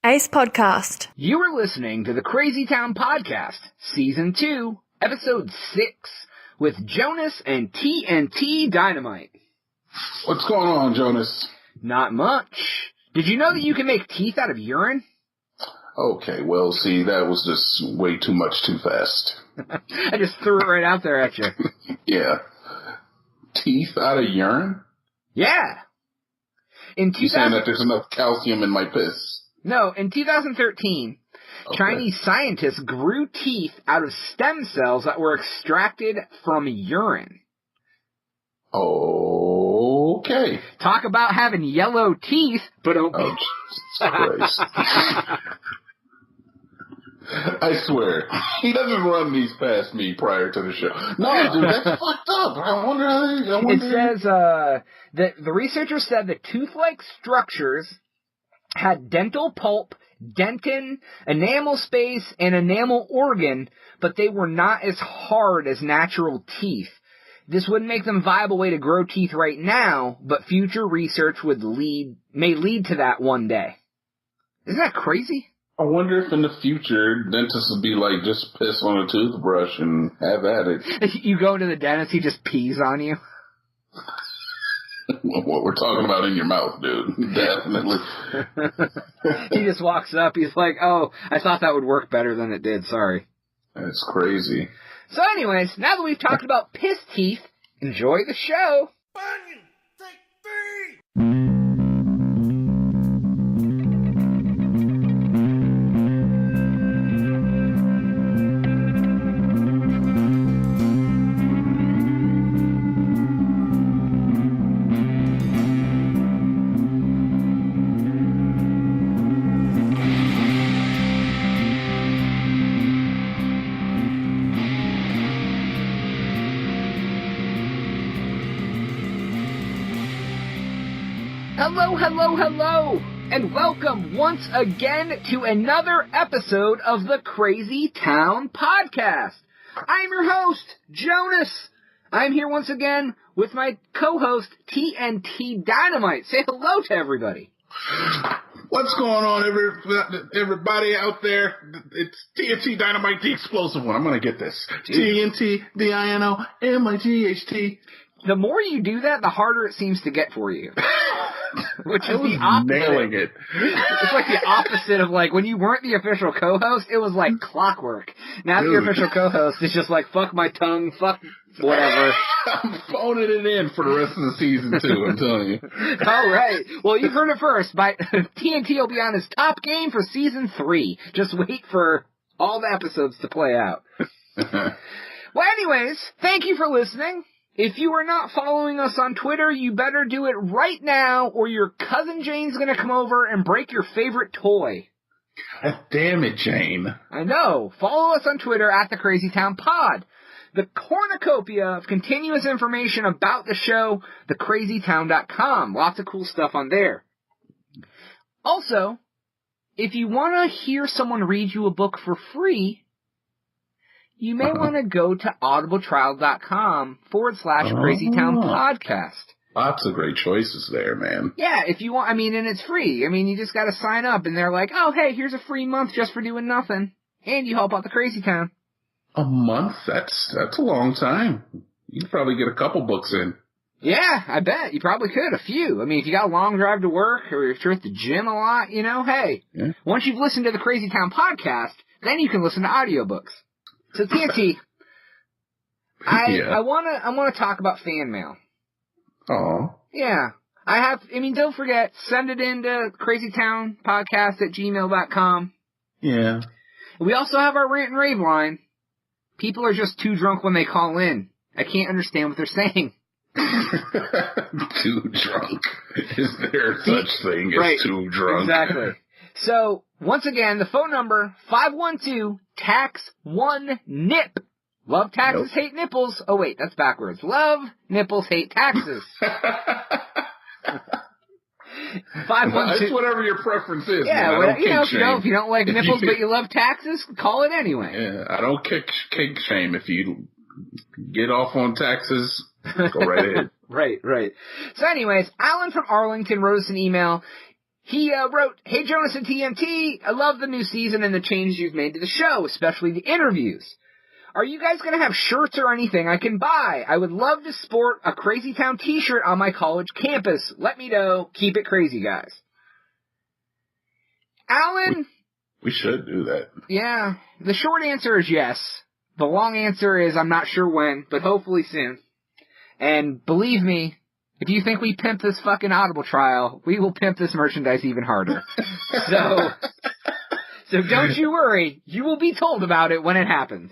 Ace Podcast. You are listening to the Crazy Town Podcast, Season 2, Episode 6, with Jonas and TNT Dynamite. What's going on, Jonas? Not much. Did you know that you can make teeth out of urine? Okay, well, see, that was just way too much too fast. I just threw it right out there at you. Yeah. Teeth out of urine? Yeah. You saying that there's enough calcium in my piss? No, in 2013, Chinese scientists grew teeth out of stem cells that were extracted from urine. Okay. Talk about having yellow teeth, but oh, Jesus Christ. I swear, he doesn't run these past me prior to the show. No, dude, that's fucked up. I wonder. It says that the researchers said that tooth-like structures had dental pulp, dentin, enamel space, and enamel organ, but they were not as hard as natural teeth. This wouldn't make them a viable way to grow teeth right now, but future research may lead to that one day. Isn't that crazy? I wonder if in the future dentists will be like, just piss on a toothbrush and have at it. You go into the dentist, he just pees on you. What we're talking about in your mouth, dude. Definitely. He just walks up, he's like, oh, I thought that would work better than it did, sorry. That's crazy. So anyways, now that we've talked about piss teeth, enjoy the show. Bunyan, take 3! Hello, and welcome once again to another episode of the Crazy Town Podcast. I'm your host, Jonas. I'm here once again with my co-host, TNT Dynamite. Say hello to everybody. What's going on, everybody out there? It's TNT Dynamite, the explosive one. I'm going to get this. TNT, DINOMIGHT. The more you do that, the harder it seems to get for you. Which is the opposite. Nailing it. It's like the opposite of like when you weren't the official co-host, it was like clockwork. Now that you're official co-host, it's just like fuck my tongue, fuck whatever. I'm phoning it in for the rest of the season too, I'm telling you. All right. Well, you heard it first. TNT will be on his top game for season 3. Just wait for all the episodes to play out. Well, anyways, thank you for listening. If you are not following us on Twitter, you better do it right now, or your cousin Jane's going to come over and break your favorite toy. God damn it, Jane. I know. Follow us on Twitter at the Crazy Town Pod. The cornucopia of continuous information about the show, thecrazytown.com. Lots of cool stuff on there. Also, if you want to hear someone read you a book for free, you may want to go to audibletrial.com/crazytown podcast. Lots of great choices there, man. Yeah, if you want, and it's free. You just got to sign up, and they're like, oh, hey, here's a free month just for doing nothing. And you help out the Crazy Town. A month? That's a long time. You could probably get a couple books in. Yeah, I bet. You probably could. A few. If you got a long drive to work, or if you're at the gym a lot, hey. Yeah. Once you've listened to the Crazy Town podcast, then you can listen to audiobooks. So TNT, I want to talk about fan mail. Oh. Yeah. Don't forget, send it in to crazytownpodcast@gmail.com. Yeah. We also have our rant and rave line. People are just too drunk when they call in. I can't understand what they're saying. Too drunk. Is there such thing as too drunk? Exactly. So, once again, the phone number, 512-TAX-1-NIP. Love taxes, hate nipples. Oh, wait, that's backwards. Love nipples, hate taxes. 512. It's whatever your preference is. Yeah, man. if you don't like nipples but you love taxes, call it anyway. Yeah, I don't kick shame. If you get off on taxes, go right ahead. Right. So anyways, Alan from Arlington wrote us an email. He wrote, "Hey Jonas and TNT, I love the new season and the changes you've made to the show, especially the interviews. Are you guys going to have shirts or anything I can buy? I would love to sport a Crazy Town t-shirt on my college campus. Let me know. Keep it crazy, guys." Alan? We should do that. Yeah. The short answer is yes. The long answer is I'm not sure when, but hopefully soon. And believe me, if you think we pimp this fucking Audible trial, we will pimp this merchandise even harder. So don't you worry. You will be told about it when it happens.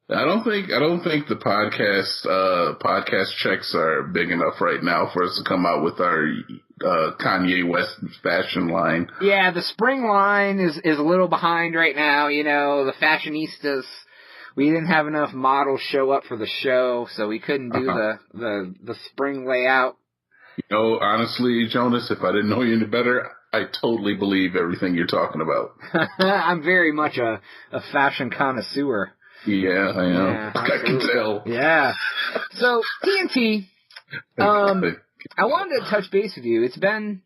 I don't think the podcast checks are big enough right now for us to come out with our Kanye West fashion line. Yeah, the spring line is a little behind right now. You know, the fashionistas, we didn't have enough models show up for the show, so we couldn't do the spring layout. You know, honestly, Jonas, if I didn't know you any better, I totally believe everything you're talking about. I'm very much a fashion connoisseur. Yeah, I am. Yeah, I can tell. Yeah. So, TNT, I wanted to touch base with you. It's been,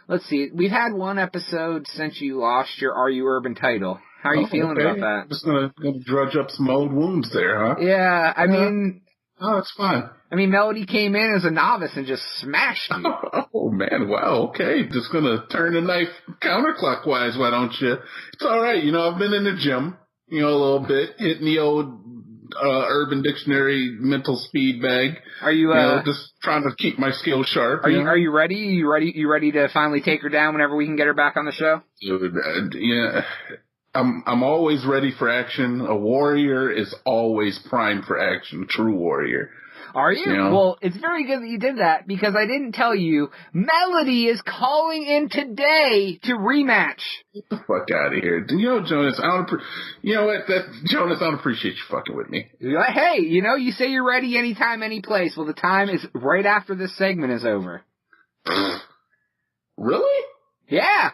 let's see, we've had one episode since you lost your Are You Urban title. How are you feeling about that? I'm just gonna drudge up some old wounds there, huh? Yeah, I mean... Oh, it's fine. I mean, Melody came in as a novice and just smashed you. Oh, man, wow, okay. Just gonna turn the knife counterclockwise, why don't you? It's all right. You know, I've been in the gym, a little bit, hitting the old Urban Dictionary mental speed bag. Are you, just trying to keep my skills sharp. Are you ready? You ready to finally take her down whenever we can get her back on the show? Dude, yeah. I'm always ready for action. A warrior is always primed for action. True warrior. Are you? Well, it's very good that you did that because I didn't tell you. Melody is calling in today to rematch. Get the fuck out of here. Jonas, Jonas, I don't appreciate you fucking with me. Hey, you say you're ready anytime, any place. Well, the time is right after this segment is over. Really? Yeah.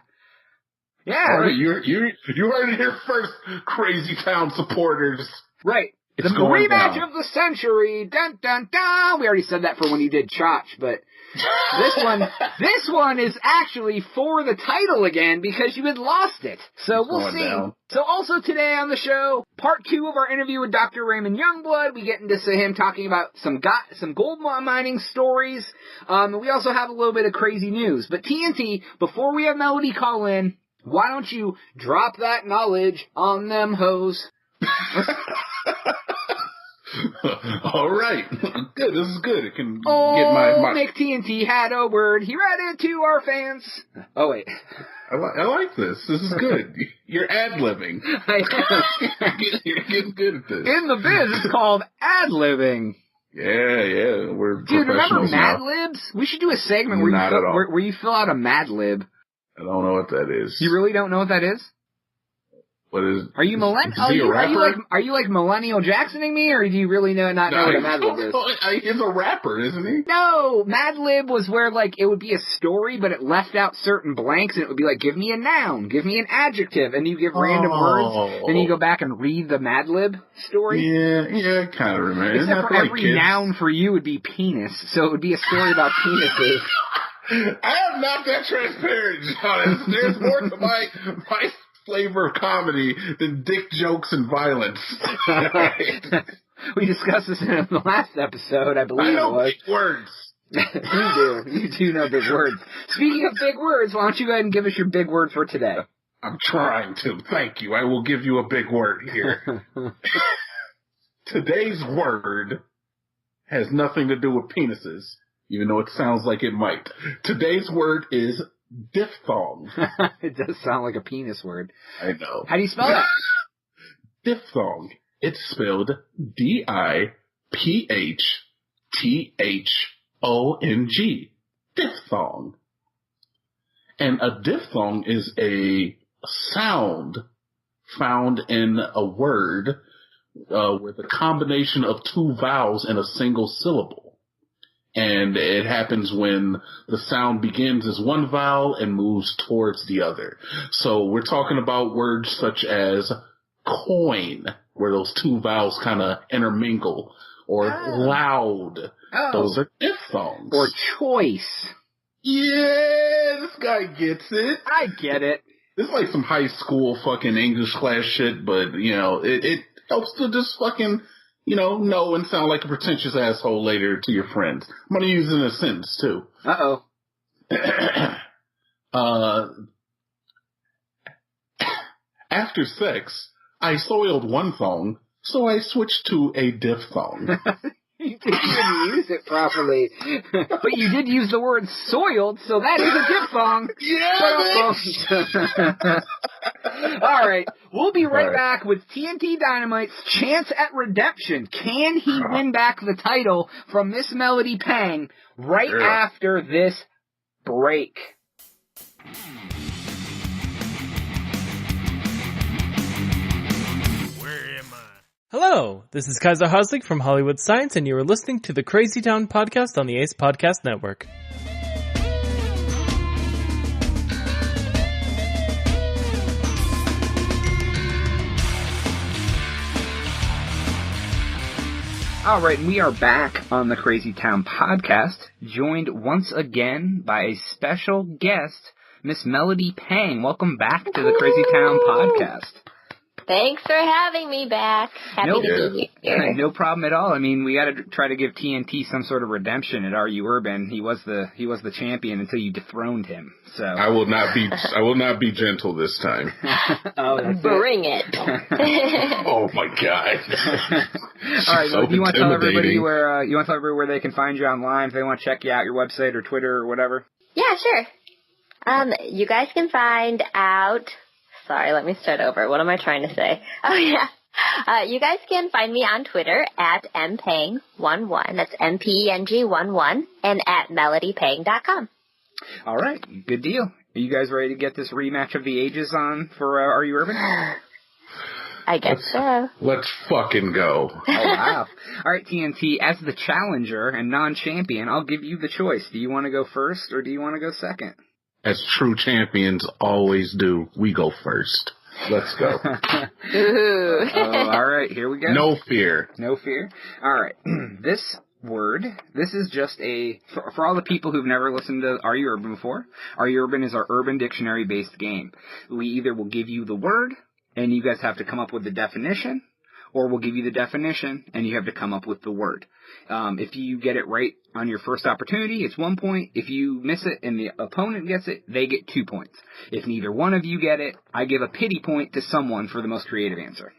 Yeah. All right, you heard it here first, Crazy Town supporters. Right. The rematch of the century. Dun, dun, dun. We already said that for when he did Chotch, but this one is actually for the title again because you had lost it. So we'll see. Down. So also today on the show, part 2 of our interview with Dr. Raymond Youngblood. We get into him talking about some gold mining stories. We also have a little bit of crazy news. But TNT, before we have Melody call in, why don't you drop that knowledge on them hoes? All right. Good. This is good. It can get my... Nick TNT had a word. He read it to our fans. Oh, wait. I like this. This is good. You're ad-libbing. I am. You're getting good at this. In the biz, it's called ad-libbing. Yeah. We're Dude, remember professionals Mad now. Libs? We should do a segment where you fill out a Mad Lib. I don't know what that is. You really don't know what that is? What is? Are you Are you like millennial Jacksoning me, or do you really not know what a Mad Lib is? He's a rapper, isn't he? No, Mad Lib was where it would be a story, but it left out certain blanks, and it would be like, give me a noun, give me an adjective, and you give random words, then you go back and read the Mad Lib story. Yeah, kind of remember. Except for every noun for you would be penis, so it would be a story about penises. I am not that transparent, Jonas. There's more to my flavor of comedy than dick jokes and violence. We discussed this in the last episode, I believe. I know it was. big words. You do know big words. Speaking of big words, why don't you go ahead and give us your big word for today? I'm trying to. Thank you. I will give you a big word here. Today's word has nothing to do with penises, even though it sounds like it might. Today's word is diphthong. It does sound like a penis word. I know. How do you spell that? Diphthong. It's spelled D-I-P-H-T-H-O-N-G. Diphthong. And a diphthong is a sound found in a word with a combination of two vowels in a single syllable. And it happens when the sound begins as one vowel and moves towards the other. So we're talking about words such as coin, where those two vowels kind of intermingle, or loud. Oh. Those are diphthongs. Or choice. Yeah, this guy gets it. I get it. It's like some high school fucking English class shit, but, it helps to just fucking, know and sound like a pretentious asshole later to your friends. I'm going to use it in a sentence, too. Uh-oh. After sex, I soiled one thong, so I switched to a diphthong. You didn't even use it properly. But you did use the word soiled, so that is a diphthong. Yeah, All right. We'll be right back with TNT Dynamite's chance at redemption. Can he win back the title from Miss Melody Peng after this break? Hello, this is Kaiser Hoslik from Hollywood Science, and you are listening to the Crazy Town Podcast on the Ace Podcast Network. All right, we are back on the Crazy Town Podcast, joined once again by a special guest, Miss Melody Peng. Welcome back to the Crazy Town Podcast. Thanks for having me back. Happy to be here. No problem at all. I mean, we got to try to give TNT some sort of redemption at RU Urban. He was the champion until you dethroned him. So I will not be gentle this time. Bring it. Oh my God. All right. So do you want to tell everybody where they can find you online if they want to check you out, your website or Twitter or whatever? Yeah, sure. You guys can find out. Sorry, let me start over. What am I trying to say? Oh, yeah. You guys can find me on Twitter at mpeng11. That's MPENG11. And at melodypeng.com. All right. Good deal. Are you guys ready to get this rematch of the ages on for Are You Urban? I guess so. Let's fucking go. Oh, wow. All right, TNT, as the challenger and non-champion, I'll give you the choice. Do you want to go first or do you want to go second? As true champions always do, we go first. Let's go. Ooh. All right, here we go. No fear. No fear. All right. This is just for all the people who've never listened to Are You Urban before, Are You Urban is our Urban Dictionary-based game. We either will give you the word, and you guys have to come up with the definition, or we'll give you the definition, and you have to come up with the word. If you get it right on your first opportunity, it's 1 point. If you miss it and the opponent gets it, they get 2 points. If neither one of you get it, I give a pity point to someone for the most creative answer.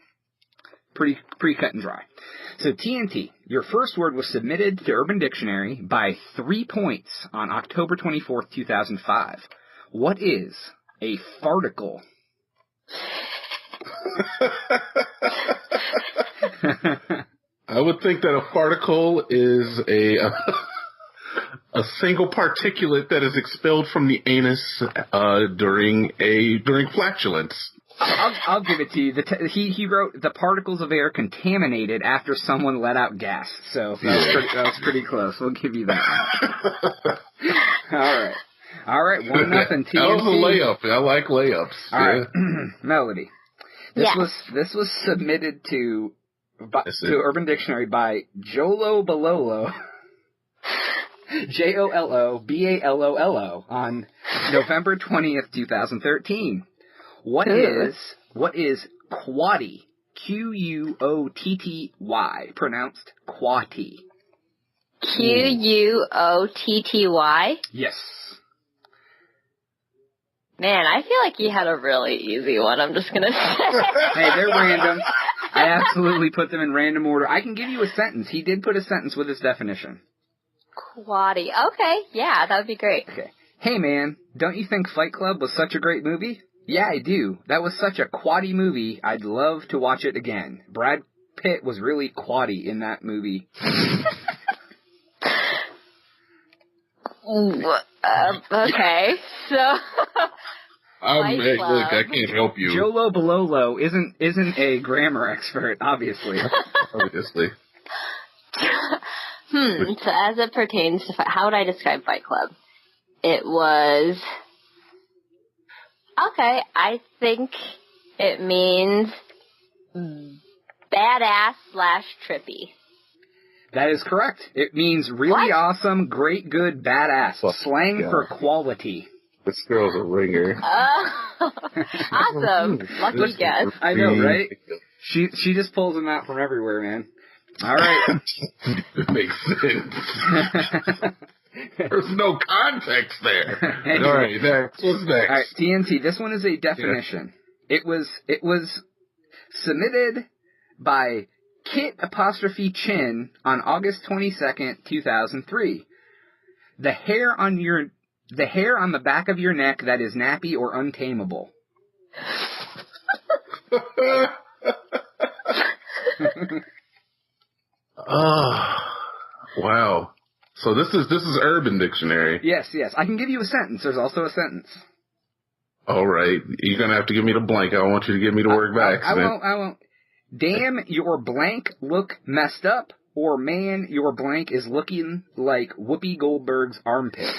Pretty cut and dry. So TNT, your first word was submitted to Urban Dictionary by 3 points on October 24th, 2005. What is a farticle? I would think that a farticle is a single particulate that is expelled from the anus during flatulence. I'll give it to you. He wrote the particles of air contaminated after someone let out gas. So that was pretty close. We'll give you that. All right. 1-0 TNT. That was a layup. I like layups. All right, Melody. This was submitted to Urban Dictionary by Jolo Balolo, JOLOBALOLO, on November 20th, 2013. What is quatty? QUOTTY, pronounced quatty. QUOTTY? Yes. Man, I feel like you had a really easy one, I'm just going to say. Hey, they're random. I absolutely put them in random order. I can give you a sentence. He did put a sentence with his definition. Quatty. Okay, yeah, that would be great. Okay. Hey, man, don't you think Fight Club was such a great movie? Yeah, I do. That was such a quatty movie, I'd love to watch it again. Brad Pitt was really quatty in that movie. Okay, so... Look, I can't help you. Jolo Balolo isn't a grammar expert, obviously. Obviously. So as it pertains to how would I describe Fight Club? It was... Okay, I think it means badass / trippy. That is correct. It means really awesome, great, good, badass. Slang for quality. This girl's a ringer. Awesome. Lucky guess. I know, right? She just pulls them out from everywhere, man. All right. It makes sense. There's no context there. Anyway. All right, next. What's next? All right, TNT. This one is a definition. Yeah. It was submitted by Kit_Chin on August 22nd, 2003. The hair on the back of your neck that is nappy or untamable. Wow. So this is Urban Dictionary. Yes. I can give you a sentence. There's also a sentence. All right. You're going to have to give me the blank. I don't want you to give me the word back. I won't. Damn, your blank look messed up, or man, your blank is looking like Whoopi Goldberg's armpit.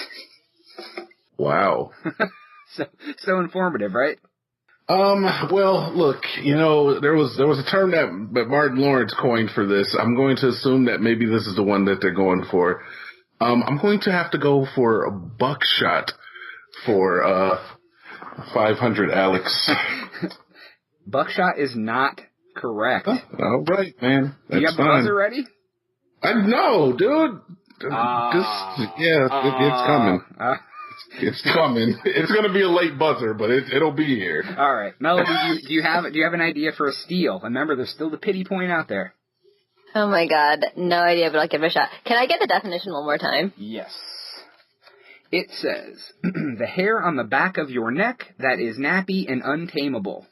Wow. So informative, right? Well, look, there was a term that Martin Lawrence coined for this. I'm going to assume that maybe this is the one that they're going for. I'm going to have to go for a buckshot for 500, Alex. Buckshot is not correct. All right, man. That's you have the buzzer ready? No, dude. It's coming. It's coming. It's going to be a late buzzer, but it'll be here. All right, Melody, do you have an idea for a steal? Remember, there's still the pity point out there. Oh my God, no idea, but I'll give it a shot. Can I get the definition one more time? Yes. It says, the hair on the back of your neck that is nappy and untamable.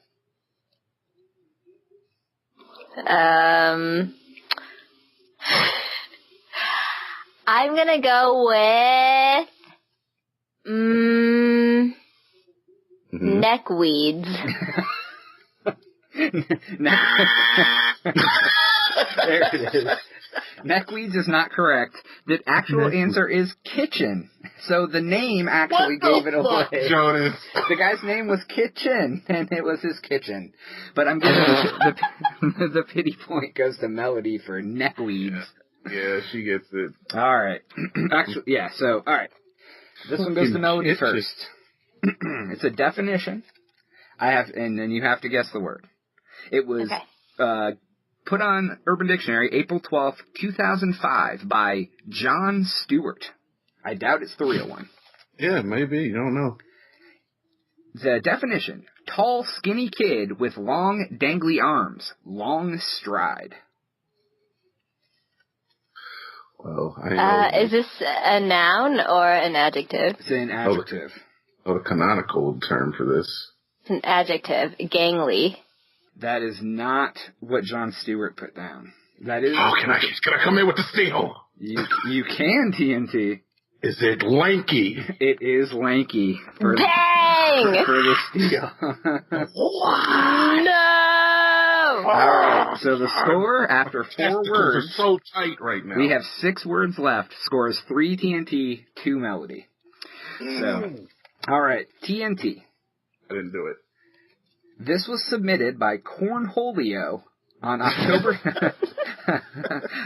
I'm gonna go with neckweeds. There it is. Neckweeds is not correct. The actual answer is kitchen. So the name actually gave it away. Jonas? The guy's name was Kitchen, and it was his kitchen. But I'm giving the pity point goes to Melody for neckweeds. Yeah, she gets it. All right. Actually, yeah. So, all right. This one goes to Melody first. It's a definition. And then you have to guess the word. It was put on Urban Dictionary April 12th, 2005 by John Stewart. I doubt it's the real one. Yeah, maybe. You don't know. The definition: tall, skinny kid with long, dangly arms, long stride. Well, is this a noun or an adjective? It's an adjective. The canonical term for this. It's an adjective. Gangly. That is not what John Stewart put down. That is. Oh, can I come in with the steal? You can, TNT. Is it lanky? It is lanky. Dang! For the steal. What? No! Alright, so the score, after 4 words... are so tight right now. We have 6 words left. Score is 3 TNT, 2 Melody. So, alright, TNT. I didn't do it. This was submitted by Cornholio on October...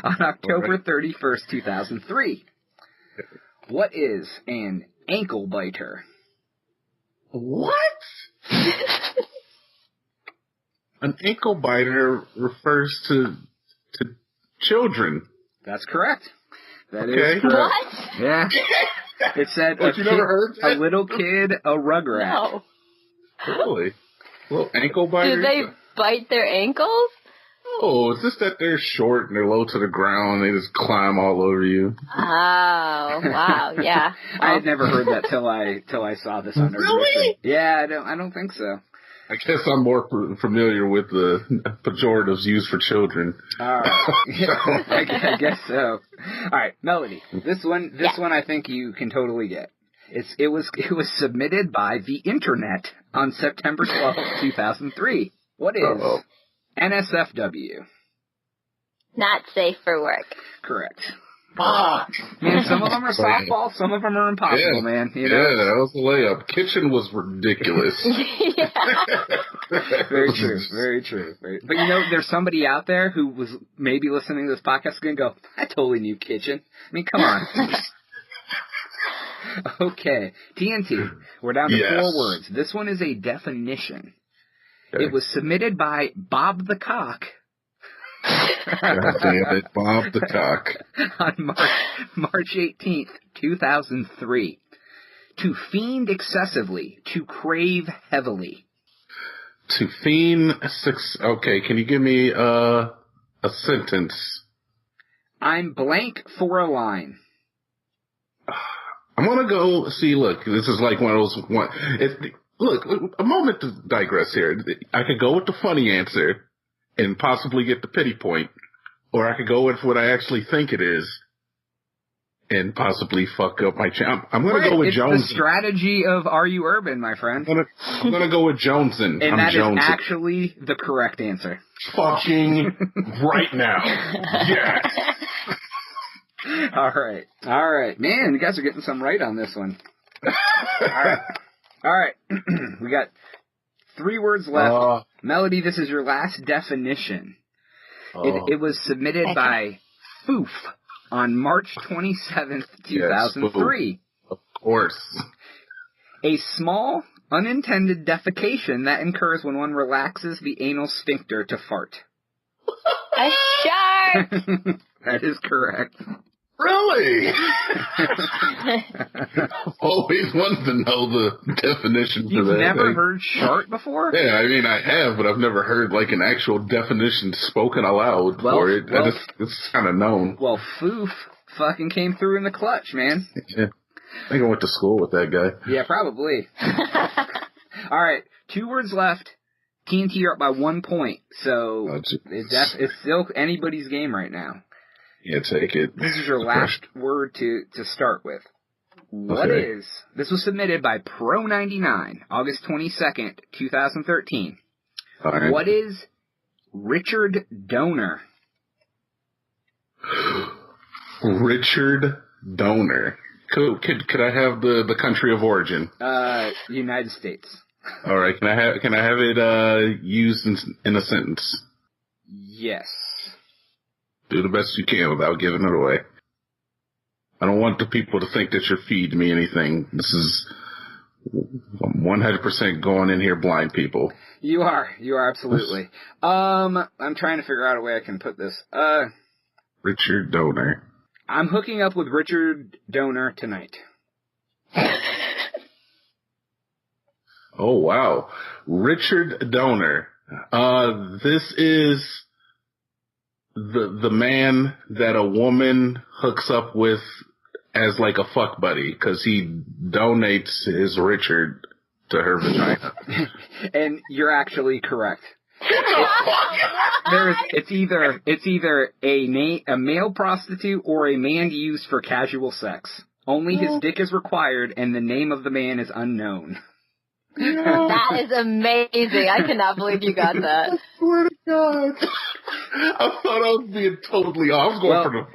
on October 31st, 2003. What is an ankle biter? What? An ankle biter refers to children. That's correct. That is correct. What? Yeah. It said a little kid, a rugrat. No. Really? Little ankle biter? Do they bite their ankles? Oh, it's just that they're short and they're low to the ground. They just climb all over you. Oh, wow, yeah. I had never heard that till I saw this on Really? Yeah, I don't think so. I guess I'm more familiar with the pejoratives used for children. All right. I guess so. All right, Melody. This one I think you can totally get. It was submitted by the internet on September 12th, 2003. What is NSFW? Not safe for work. Correct. Fuck. Man, some of them are softball, some of them are impossible, man. You know? Yeah, that was a layup. Kitchen was ridiculous. Very true. Very true. But you know, there's somebody out there who was maybe listening to this podcast going to go, I totally knew kitchen. I mean, come on. Okay. TNT. We're down to 4 words. This one is a definition. Okay. It was submitted by Bob the Cock. God damn it, Bob the Cock. On March 18th, 2003. To fiend excessively, to crave heavily. To fiend, okay, can you give me a sentence? I'm blank for a line. I'm gonna go, see, look, this is like one of those, look, a moment to digress here. I could go with the funny answer and possibly get the pity point, or I could go with what I actually think it is and possibly fuck up my chance. I'm going to go with Jones. It's the strategy of Are You Urban, my friend. I'm going to go with Joneson. And that is actually the correct answer. Fucking right now. Yes. All right. Man, you guys are getting some right on this one. All right. We got 3 words left. Melody, this is your last definition. It was submitted by Foof on March 27th, 2003. Yes, of course. A small, unintended defecation that occurs when one relaxes the anal sphincter to fart. A shark! That is correct. Really? I've always wanted to know the definition for that. You've never heard shark before? Yeah, I mean, I have, but I've never heard, like, an actual definition spoken aloud for it. It's kind of known. Well, Foof fucking came through in the clutch, man. Yeah. I think I went to school with that guy. Yeah, probably. All right, 2 words left. TNT are up by 1 point, so it's still anybody's game right now. Yeah, take it. This is your last word to start with. What is... This was submitted by Pro99, August 22nd, 2013. All right. What is Richard Donor? Richard Donor. Could I have the country of origin? United States. All right. Can I have it used in a sentence? Yes. Do the best you can without giving it away. I don't want the people to think that you're feeding me anything. This is 100% going in here blind, people. You are absolutely. I'm trying to figure out a way I can put this. Richard Donor. I'm hooking up with Richard Donor tonight. Oh, wow. Richard Donor. This is the man that a woman hooks up with as like a fuck buddy, because he donates his Richard to her vagina. And you're actually correct. It's either a male prostitute or a man used for casual sex. Only his dick is required, and the name of the man is unknown. That is amazing. I cannot believe you got that. I swear to God. I thought I was being totally off. I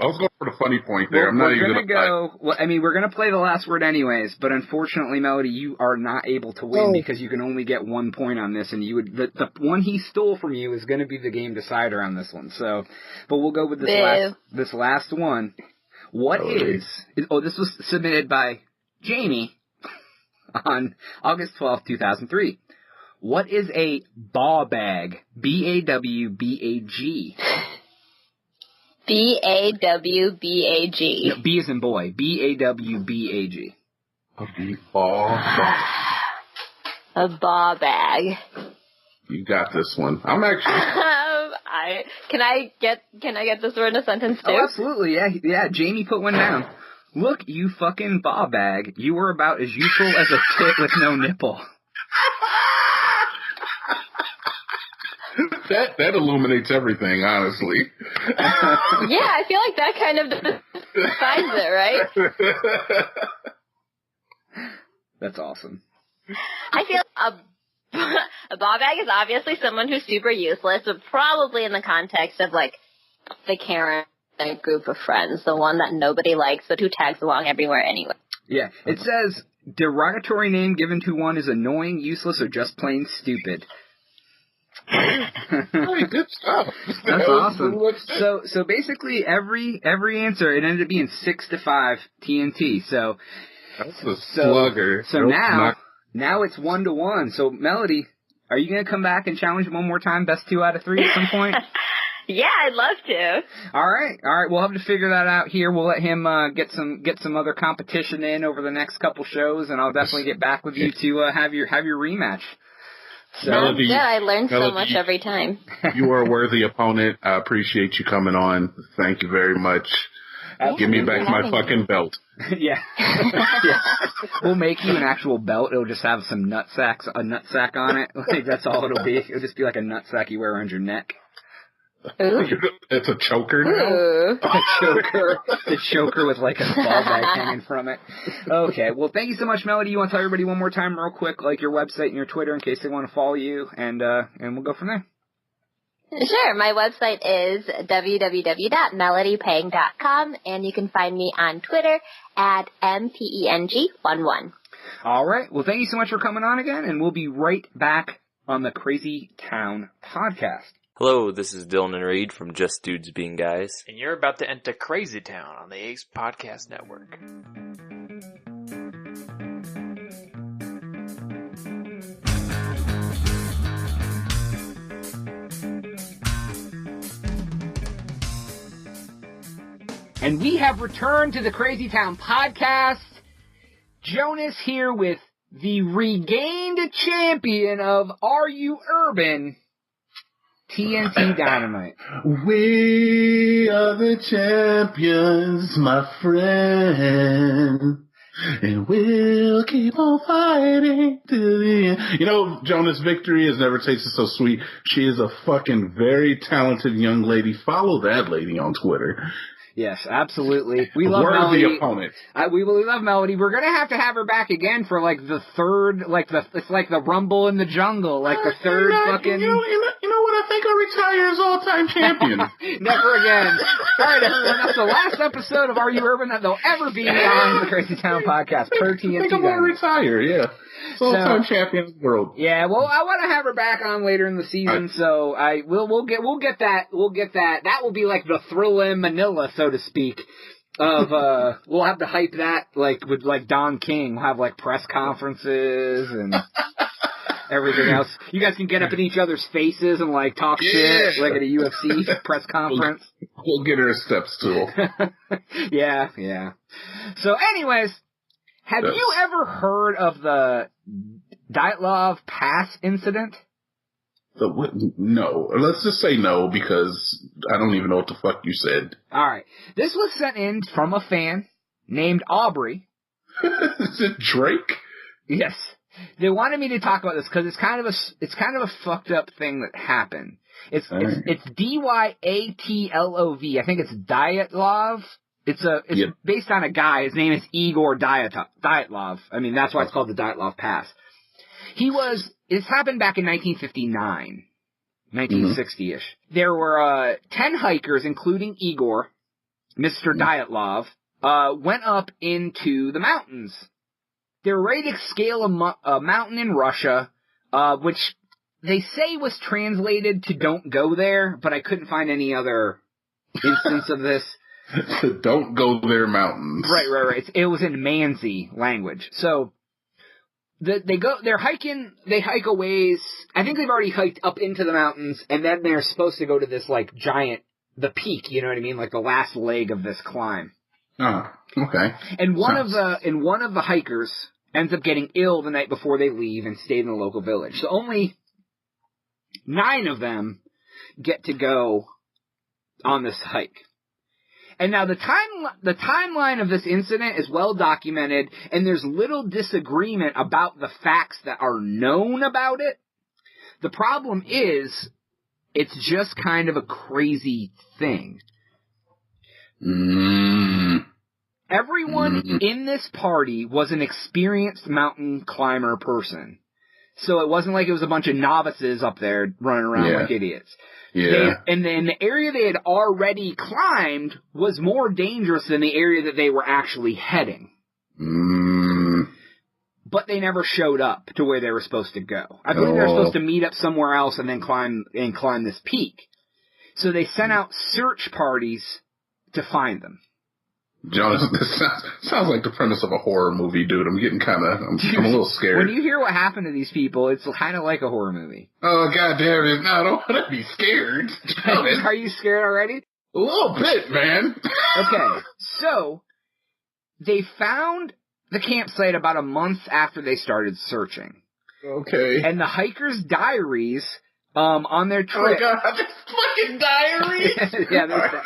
was going for the funny point there. I'm not even going to go. Well, I mean, we're going to play the last word anyways, but unfortunately, Melody, you are not able to win because you can only get 1 point on this, and the one he stole from you is going to be the game decider on this one. So, but we'll go with this last one. This was submitted by Jamie on August 12th, 2003. What is a bawbag? B-A-W-B-A-G. B-A-W-B-A-G. No, B as in boy. B-A-W-B-A-G. A bawbag. You got this one. I'm actually... Can I get this word in a sentence too? Oh, absolutely. Yeah. Jamie put one down. Look, you fucking bawbag. You were about as useful as a tit with no nipple. That illuminates everything, honestly. Yeah, I feel like that kind of defines it, right? That's awesome. I feel a bawbag is obviously someone who's super useless, but probably in the context of, like, the Karen group of friends, the one that nobody likes, but who tags along everywhere anyway. Yeah, it says, derogatory name given to one is annoying, useless, or just plain stupid. Hey, good stuff. That's awesome. So basically every answer, it ended up being 6-5 TNT. So that's a slugger. So now it's 1-1. So Melody, are you gonna come back and challenge one more time, best 2 out of 3 at some point? Yeah, I'd love to. All right. We'll have to figure that out here. We'll let him get some other competition in over the next couple shows, and I'll definitely get back with you to have your rematch. So, Melody, yeah, I learned so much every time. You are a worthy opponent. I appreciate you coming on. Thank you very much. Give me back my fucking belt. Yeah. We'll make you an actual belt. It'll just have a nutsack on it. Like, that's all it'll be. It'll just be like a nutsack you wear around your neck. Ooh. It's a choker now? A choker. The choker with like a ball bag hanging from it. Okay, well, thank you so much, Melody. You want to tell everybody one more time real quick, like your website and your Twitter in case they want to follow you, and we'll go from there. Sure. My website is www.melodypeng.com, and you can find me on Twitter at mpeng11. All right. Well, thank you so much for coming on again, and we'll be right back on the Crazy Town podcast. Hello, this is Dylan and Reed from Just Dudes Being Guys. And you're about to enter Crazy Town on the Ace Podcast Network. And we have returned to the Crazy Town podcast. Jonas here with the regained champion of Are You Urban, TNT Dynamite. We are the champions, my friend. And we'll keep on fighting to the end. You know, Jonas, victory has never tasted so sweet. She is a fucking very talented young lady. Follow that lady on Twitter. Yes, absolutely. We love Melody. Opponent. We love Melody. We're gonna have to have her back again for like the third, it's like the Rumble in the Jungle, like the third fucking. You know what? I think I'll retire as all-time champion. Never again. All right, everyone. That's the last episode of Are You Urban that they'll ever be on the Crazy Town podcast per TNT. I think I'm gonna retire. Yeah. All-time champion of the world. Yeah, well, I want to have her back on later in the season, so we'll get that. That will be like the Thrilla in Manila, so to speak. We'll have to hype that with Don King. We'll have like press conferences and everything else. You guys can get up in each other's faces and like talk shit like at a UFC press conference. We'll get her a step stool. Yeah. So, anyways. Have you ever heard of the Dyatlov Pass incident? No. Let's just say no, because I don't even know what the fuck you said. All right. This was sent in from a fan named Aubrey. Is it Drake? Yes. They wanted me to talk about this because it's kind of a fucked up thing that happened. It's Dyatlov. I think it's Dyatlov. It's based on a guy. His name is Igor Dyatlov. I mean, that's why it's called the Dyatlov Pass. This happened back in 1959, 1960-ish. There were 10 hikers, including Igor, Mr. Dyatlov, went up into the mountains. They were ready to scale a mountain in Russia, which they say was translated to "don't go there," but I couldn't find any other instance of this. Don't go there mountains. Right. It was in Mansi language. So they're hiking, they hike a ways. I think they've already hiked up into the mountains, and then they're supposed to go to this like the peak, you know what I mean? Like the last leg of this climb. Oh, okay. And one of the hikers ends up getting ill the night before they leave and stayed in the local village. So only 9 of them get to go on this hike. And now the timeline of this incident is well documented, and there's little disagreement about the facts that are known about it. The problem is, it's just kind of a crazy thing. Everyone in this party was an experienced mountain climber person. So it wasn't like it was a bunch of novices up there running around like idiots. Yeah. And then the area they had already climbed was more dangerous than the area that they were actually heading. but they never showed up to where they were supposed to go. I believe they were supposed to meet up somewhere else and then climb this peak. So they sent out search parties to find them. Jonas, this sounds like the premise of a horror movie, dude. I'm a little scared. When you hear what happened to these people, it's kind of like a horror movie. Oh, goddamn it. No, I don't want to be scared. Are you scared already? A little bit, man. Okay, so they found the campsite about a month after they started searching. Okay. And the hikers' diaries on their trip. Oh, God, this fucking diaries? Yeah, there's that.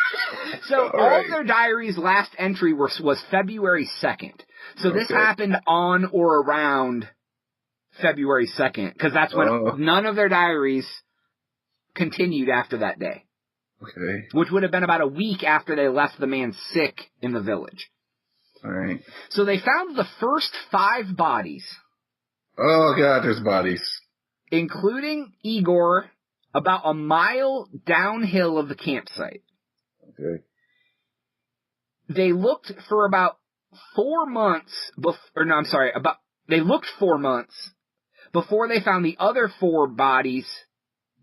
So all of their diaries' last entry was February 2nd. So this happened on or around February 2nd, because that's when none of their diaries continued after that day. Okay. Which would have been about a week after they left the man sick in the village. All right. So they found the first 5 bodies. Oh, God, there's bodies. Including Igor, about a mile downhill of the campsite. Okay. They looked for about 4 months they looked 4 months before they found the other 4 bodies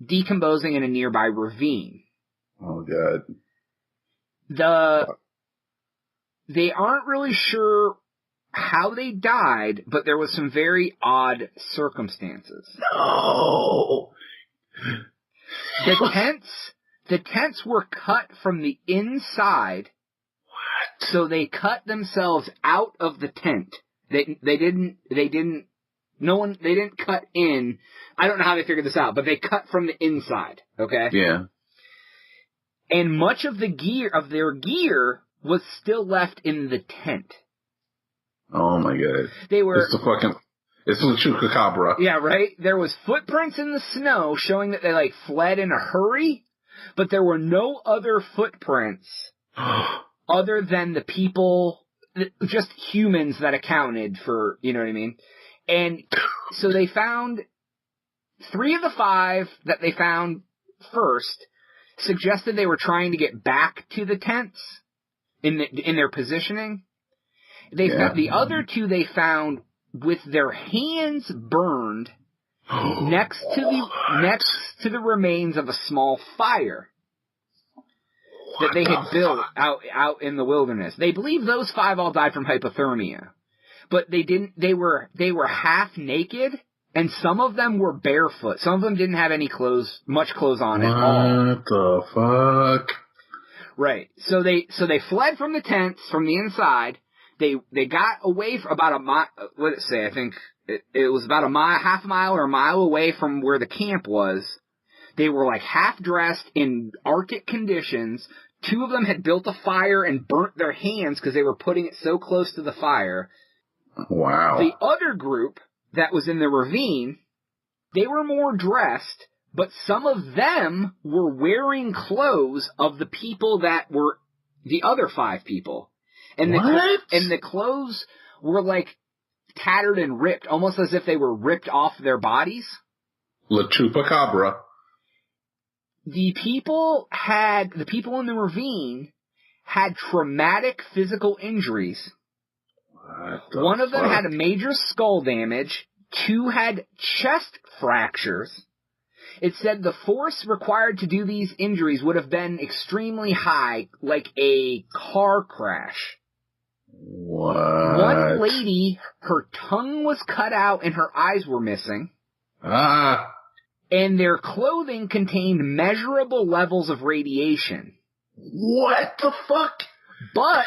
decomposing in a nearby ravine. Oh, God. They aren't really sure how they died, but there was some very odd circumstances. No! The tents were cut from the inside. What? So they cut themselves out of the tent. They didn't cut in. I don't know how they figured this out, but they cut from the inside, okay? Yeah. And much of their gear was still left in the tent. Oh my God. It's the chupacabra. Yeah, right? There was footprints in the snow showing that they fled in a hurry, but there were no other footprints other than the people, just humans that accounted for, you know what I mean? And so they found 3 of the 5 that they found first suggested they were trying to get back to the tents in their positioning. Found the other 2 they found with their hands burned next to the remains of a small fire that they had built out in the wilderness. They believe those 5 all died from hypothermia, but they were half naked, and some of them were barefoot. Some of them didn't have much clothes on at all. What the fuck? Right. So they fled from the tents from the inside. They got away for about a mile. What did it say? I think it was about half a mile or a mile away from where the camp was. They were half dressed in Arctic conditions. 2 of them had built a fire and burnt their hands because they were putting it so close to the fire. Wow. The other group that was in the ravine, they were more dressed, but some of them were wearing clothes of the people that were the other 5 people. And the clothes were tattered and ripped, almost as if they were ripped off their bodies. La Chupacabra. The people in the ravine had traumatic physical injuries. One of them had a major skull damage. 2 had chest fractures. It said the force required to do these injuries would have been extremely high, like a car crash. What? One lady, her tongue was cut out and her eyes were missing. And their clothing contained measurable levels of radiation. What the fuck? But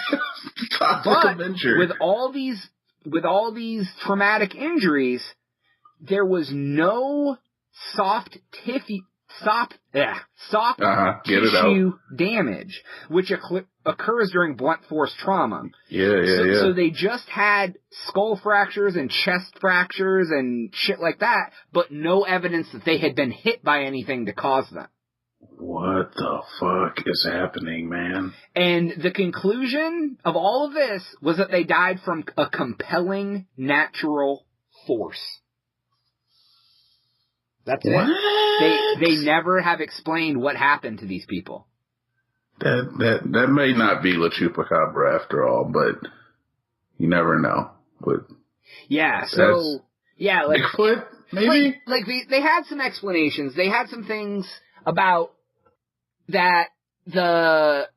with all these traumatic injuries, there was no soft tissue damage, which occurs during blunt force trauma. Yeah. So they just had skull fractures and chest fractures and shit like that, but no evidence that they had been hit by anything to cause them. What the fuck is happening, man? And the conclusion of all of this was that they died from a compelling natural force. That's it. They never have explained what happened to these people. That may not be La Chupacabra after all, but you never know. But Yeah, so, like... Bigfoot, maybe? Like they had some explanations. They had some things about that the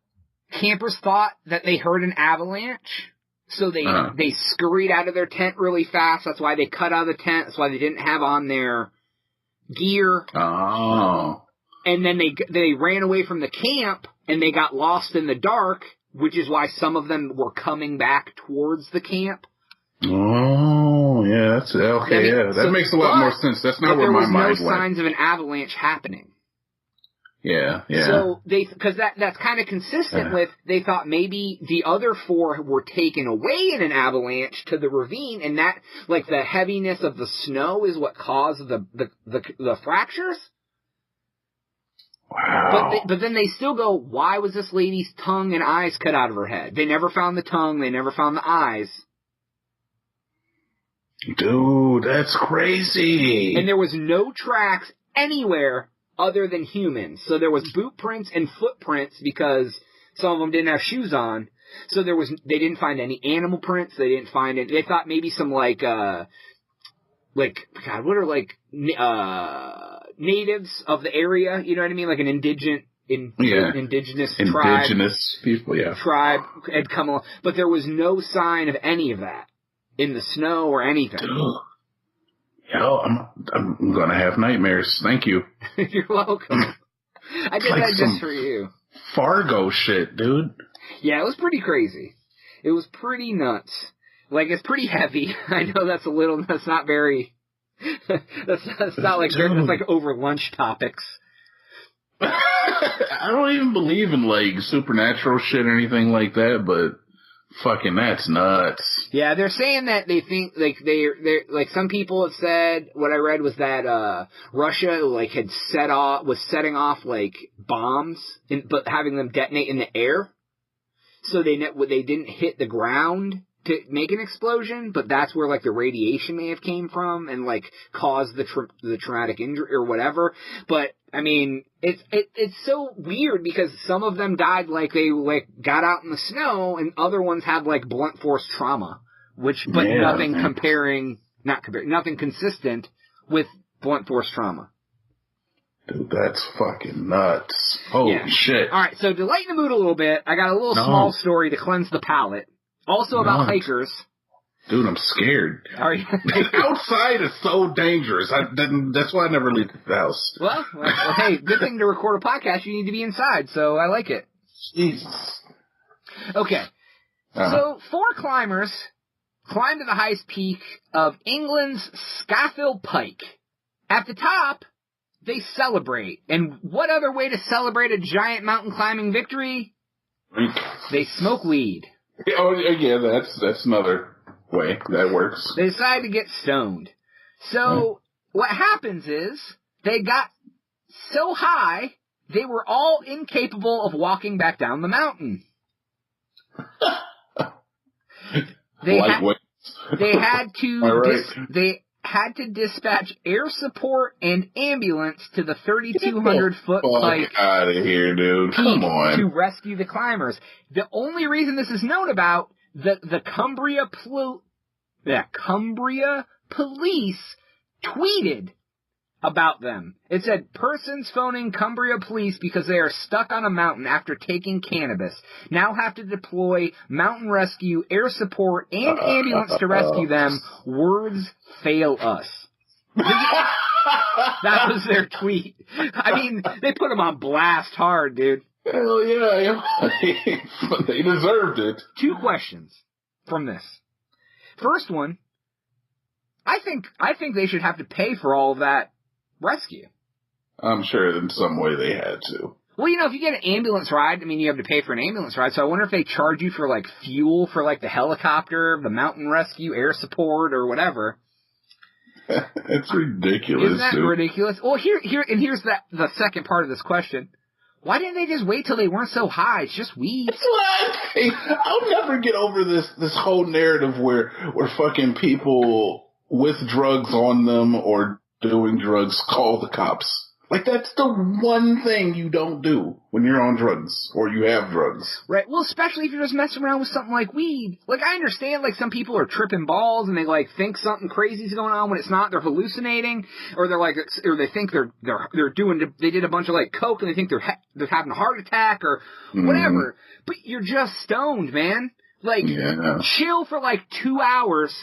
campers thought that they heard an avalanche, so they scurried out of their tent really fast. That's why they cut out of the tent. That's why they didn't have on their gear. Oh. And then they ran away from the camp, and they got lost in the dark, which is why some of them were coming back towards the camp. Oh, yeah, that's okay. That makes a lot more sense. That's not where my mind went. There was no signs of an avalanche happening. Yeah. So because that's kind of consistent with, they thought maybe the other 4 were taken away in an avalanche to the ravine, and that, like, the heaviness of the snow is what caused the fractures. Wow. But then they still go, why was this lady's tongue and eyes cut out of her head? They never found the tongue. They never found the eyes. Dude, that's crazy. And there was no tracks anywhere other than humans. So there was boot prints and footprints because some of them didn't have shoes on. So they didn't find any animal prints. They didn't find it. They thought maybe some natives of the area, you know what I mean? Like an indigenous tribe. Indigenous people, yeah. Tribe had come along. But there was no sign of any of that in the snow or anything. Yo, I'm gonna have nightmares. Thank you. You're welcome. I did that just for you. Fargo shit, dude. Yeah, it was pretty crazy. It was pretty nuts. Like, it's pretty heavy. I know that's not very... that's not like, it's like over lunch topics. I don't even believe in, like, supernatural shit or anything like that, but fucking that's nuts. Yeah, they're saying that they think, like, they're like, some people have said, what I read was that, Russia, like, was setting off, like, bombs, but having them detonate in the air. So they didn't hit the ground to make an explosion, but that's where, like, the radiation may have came from and, like, caused the traumatic injury or whatever. But I mean, it's so weird because some of them died like they, like, got out in the snow, and other ones had, like, blunt force trauma, nothing consistent with blunt force trauma. Dude, that's fucking nuts. Holy shit. All right, so to lighten the mood a little bit, I got a little small story to cleanse the palate. Also about hikers. Dude, I'm scared. Are you? Outside is so dangerous. That's why I never leave the house. Well, hey, good thing to record a podcast. You need to be inside, so I like it. Jesus. Okay. So 4 climbers climbed to the highest peak of England's Scafell Pike. At the top, they celebrate. And what other way to celebrate a giant mountain climbing victory? They smoke weed. Oh, yeah, that's another way that works. They decide to get stoned. So, what happens is, they got so high, they were all incapable of walking back down the mountain. They had to dispatch air support and ambulance to the 3,200-foot pike out of here, dude. Come on. To rescue the climbers. The only reason this is known about, the Cumbria police tweeted about them. It said, persons phoning Cumbria police because they are stuck on a mountain after taking cannabis now have to deploy mountain rescue, air support, and ambulance to rescue them. Words fail us. That was their tweet. I mean, they put them on blast hard, dude. Hell yeah. They deserved it. 2 questions from this. First one, I think they should have to pay for all of that rescue. I'm sure in some way they had to. Well, if you get an ambulance ride, I mean, you have to pay for an ambulance ride, so I wonder if they charge you for, like, fuel for, like, the helicopter, the mountain rescue, air support, or whatever. It's ridiculous, Isn't that ridiculous? Well, here's the second part of this question. Why didn't they just wait till they weren't so high? It's just weed. I'll never get over this whole narrative where fucking people with drugs on them or doing drugs call the cops Like, that's the one thing you don't do when you're on drugs or you have drugs. Right. Well, especially if you're just messing around with something like weed. Like, I understand, like, some people are tripping balls and they, like, think something crazy's going on when it's not. They're hallucinating, or they're like, or they think they're doing, they did a bunch of, like, coke and they think they're having a heart attack or whatever. But you're just stoned, man. Like, chill for, like, 2 hours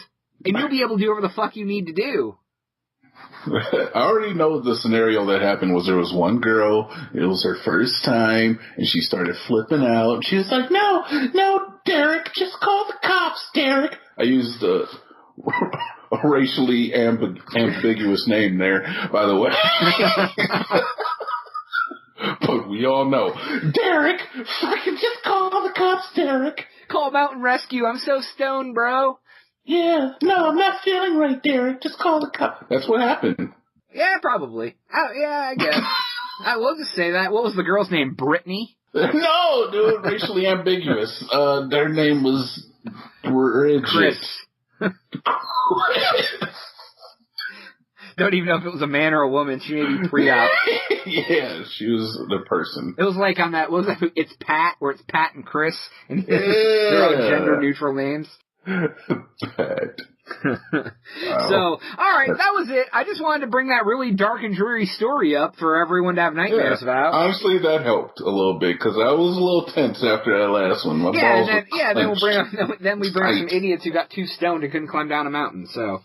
and you'll be able to do whatever the fuck you need to do. I already know the scenario that happened was there was one girl, it was her first time, and she started flipping out. She was like, no, Derek, just call the cops, Derek. I used a racially ambiguous name there, by the way. But we all know, Derek, fucking just call the cops, Derek. Call Mountain Rescue, I'm so stoned, bro. Yeah, no, I'm not feeling right, Derek. Just call the cop. That's what happened. Yeah, probably. I guess. I will just say that. What was the girl's name? Brittany? No, dude, racially ambiguous. Their name was Bridget. Chris. Don't even know if it was a man or a woman. She may be pre-op. Yeah, she was the person. It was like on that, what was that? It's Pat, where it's Pat and Chris. And they're all gender-neutral names. Bad. Wow. So, alright, that was it. I just wanted to bring that really dark and dreary story up for everyone to have nightmares about. Honestly, that helped a little bit, because I was a little tense after that last one. My balls then we bring up some idiots who got too stoned and couldn't climb down a mountain, so.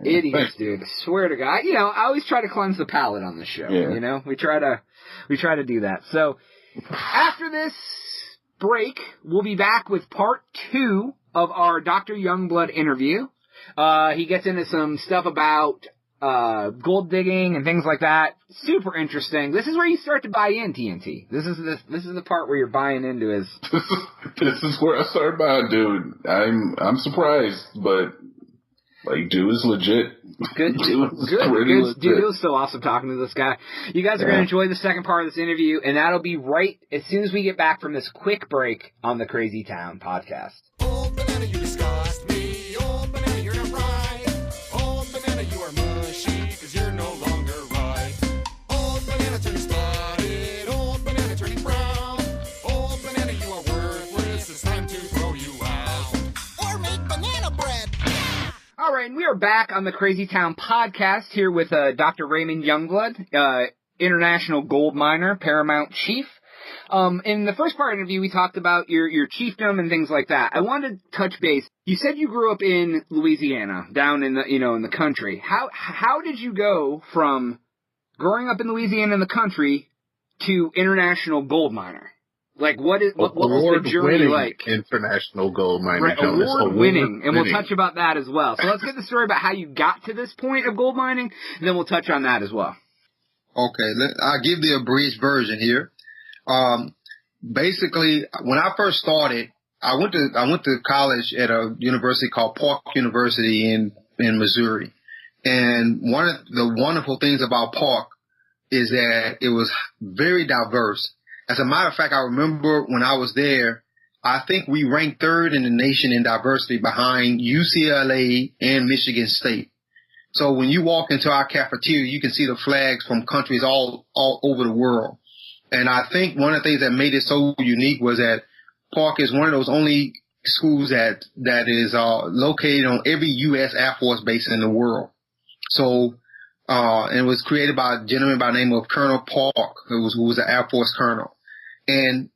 Idiots, dude. I swear to God. I always try to cleanse the palate on the show, We try to do that. So, after this break, we'll be back with part 2 of our Dr. Youngblood interview. He gets into some stuff about gold digging and things like that. Super interesting. This is where you start to buy in, TNT. This is the part where you're buying into his. This is where I start buying, dude. I'm surprised, but like, dude is legit. Good. Dude, it was so awesome talking to this guy. You guys are going to enjoy the second part of this interview, and that'll be right as soon as we get back from this quick break on the Crazy Town podcast. Old banana, you disgust me. Old banana, you're not right. Old banana, you are mushy, cause you're no longer right. Old banana turning spotted. Old banana turning brown. Old banana, you are worthless. It's time to throw you out. Or make banana bread. All right, and we are back on the Crazy Town podcast here with Dr. Raymond Youngblood, international gold miner, Paramount Chief. In the first part of the interview, we talked about your chiefdom and things like that. I wanted to touch base. You said you grew up in Louisiana, down in the in the country. How did you go from growing up in Louisiana in the country to international gold miner? Like, what was the journey like? International gold miner. Right, award winning, and we'll touch about that as well. So let's get the story about how you got to this point of gold mining, and then we'll touch on that as well. Okay, I'll give the abridged version here. Basically, when I first started, I went to college at a university called Park University in Missouri, and one of the wonderful things about Park is that it was very diverse. As a matter of fact, I remember when I was there, I think we ranked 3rd in the nation in diversity behind UCLA and Michigan State. So when you walk into our cafeteria, you can see the flags from countries all over the world. And I think one of the things that made it so unique was that Park is one of those only schools that is located on every U.S. Air Force base in the world. So and it was created by a gentleman by the name of Colonel Park, who was an Air Force colonel. And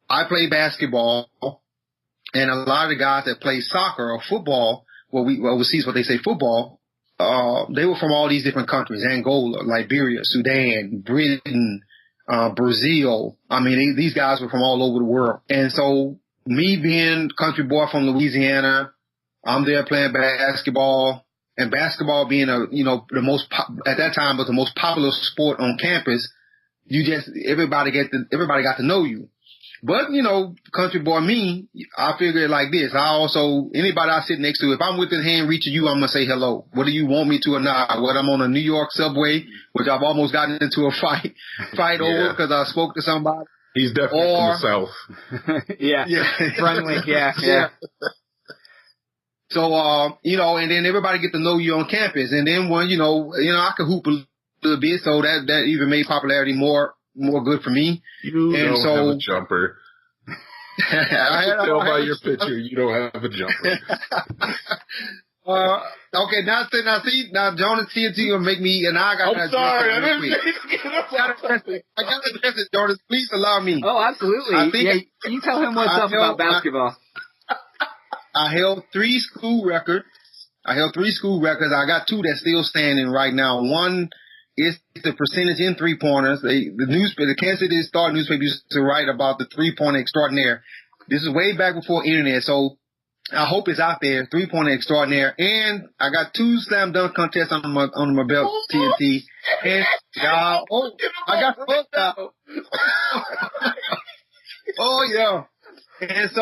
I played basketball, and a lot of the guys that play soccer or football, overseas what they say football, they were from all these different countries: Angola, Liberia, Sudan, Britain, Brazil. I mean, these guys were from all over the world. And so me being country boy from Louisiana, I'm there playing basketball, and basketball being the most at that time was the most popular sport on campus. Everybody got to know you. But, country boy me, I figure it like this. Anybody I sit next to, if I'm within hand reach of you, I'm going to say hello. Whether you want me to or not. Whether I'm on a New York subway, which I've almost gotten into a fight over because I spoke to somebody. He's definitely from the South. Yeah. Friendly, yeah. So, and then everybody get to know you on campus. And then when, I could hoop a little bit, so that even made popularity more good for me. You and don't have a jumper. I can tell by your picture you don't have a jumper. Okay, now Jonas TNT will make me, and I got. I'm sorry, I didn't. I got to address it, Jonas. Please allow me. Oh, absolutely. I think you tell him what's up about basketball. I held 3 school records. I got 2 that's still standing right now. One is the percentage in 3-pointers. The Kansas City Star newspaper used to write about the 3-pointer extraordinaire. This is way back before internet, so I hope it's out there. 3-pointer extraordinaire, and I got 2 slam dunk contests on my belt, TNT. And I got fucked out. Oh yeah. And so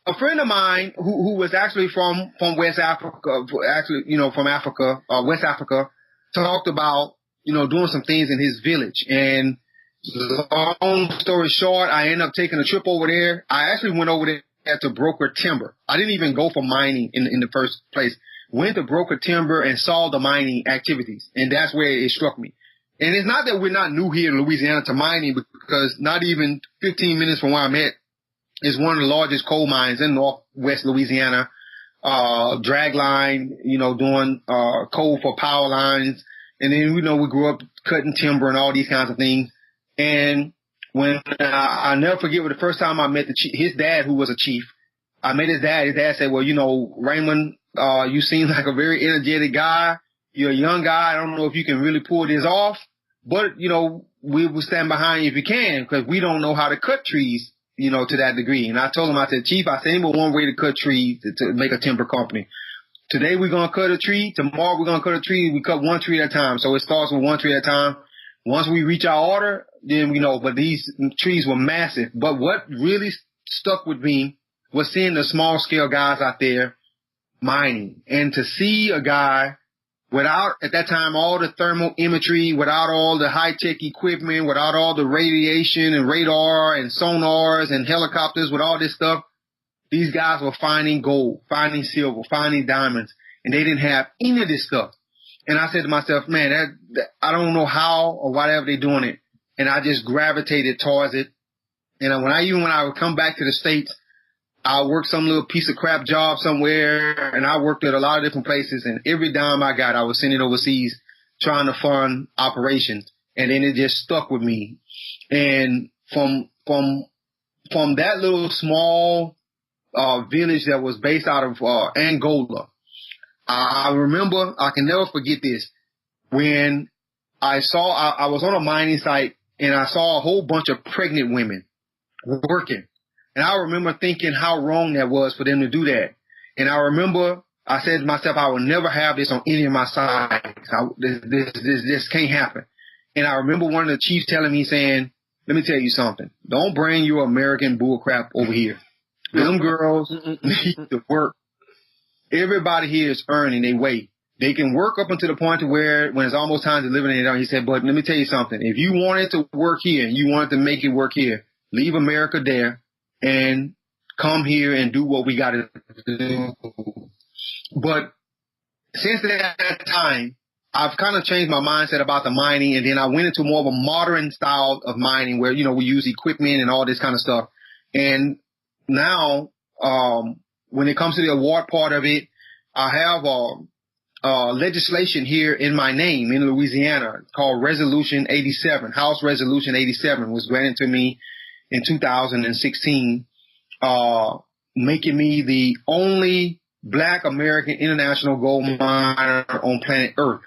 a friend of mine who was actually from West Africa, from Africa, West Africa, talked about, doing some things in his village. And long story short, I ended up taking a trip over there. I actually went over there to broker timber. I didn't even go for mining in the first place. Went to broker timber and saw the mining activities. And that's where it struck me. And it's not that we're not new here in Louisiana to mining, because not even 15 minutes from where I'm at is one of the largest coal mines in northwest Louisiana. Drag line, doing coal for power lines. And then, we grew up cutting timber and all these kinds of things. And when I'll never forget the first time I met his dad, who was a chief. I met his dad. His dad said, well, Raymond, you seem like a very energetic guy. You're a young guy. I don't know if you can really pull this off, but, we will stand behind you if you can, because we don't know how to cut trees, to that degree. And I told him, I said, Chief, I said, but one way to cut trees to make a timber company. Today we're going to cut a tree. Tomorrow we're going to cut a tree. We cut one tree at a time. So it starts with one tree at a time. Once we reach our order, then we know. But these trees were massive. But what really stuck with me was seeing the small scale guys out there mining. And to see a guy without, at that time, all the thermal imagery, without all the high-tech equipment, without all the radiation and radar and sonars and helicopters, with all this stuff, these guys were finding gold, finding silver, finding diamonds, and they didn't have any of this stuff. And I said to myself, man, I don't know how or whatever they're doing it. And I just gravitated towards it. And when I would come back to the States, I worked some little piece of crap job somewhere, and I worked at a lot of different places, and every dime I got, I was sending overseas trying to fund operations. And then it just stuck with me. And from that little small village that was based out of Angola, I remember, I can never forget this, when I was on a mining site, and I saw a whole bunch of pregnant women working. And I remember thinking how wrong that was for them to do that. And I remember I said to myself, I will never have this on any of my sites. This can't happen. And I remember one of the chiefs telling me, saying, let me tell you something. Don't bring your American bullcrap over here. Them girls need to work. Everybody here is earning their way. They can work up until the point to where when it's almost time to eliminate it, he said, but let me tell you something. If you wanted to work here and you wanted to make it work here, leave America there and come here and do what we got to do. But since that time, I've kind of changed my mindset about the mining, and then I went into more of a modern style of mining where, we use equipment and all this kind of stuff. And now, when it comes to the award part of it, I have legislation here in my name in Louisiana called Resolution 87. House Resolution 87 was granted to me in 2016, making me the only Black American international gold miner on planet Earth.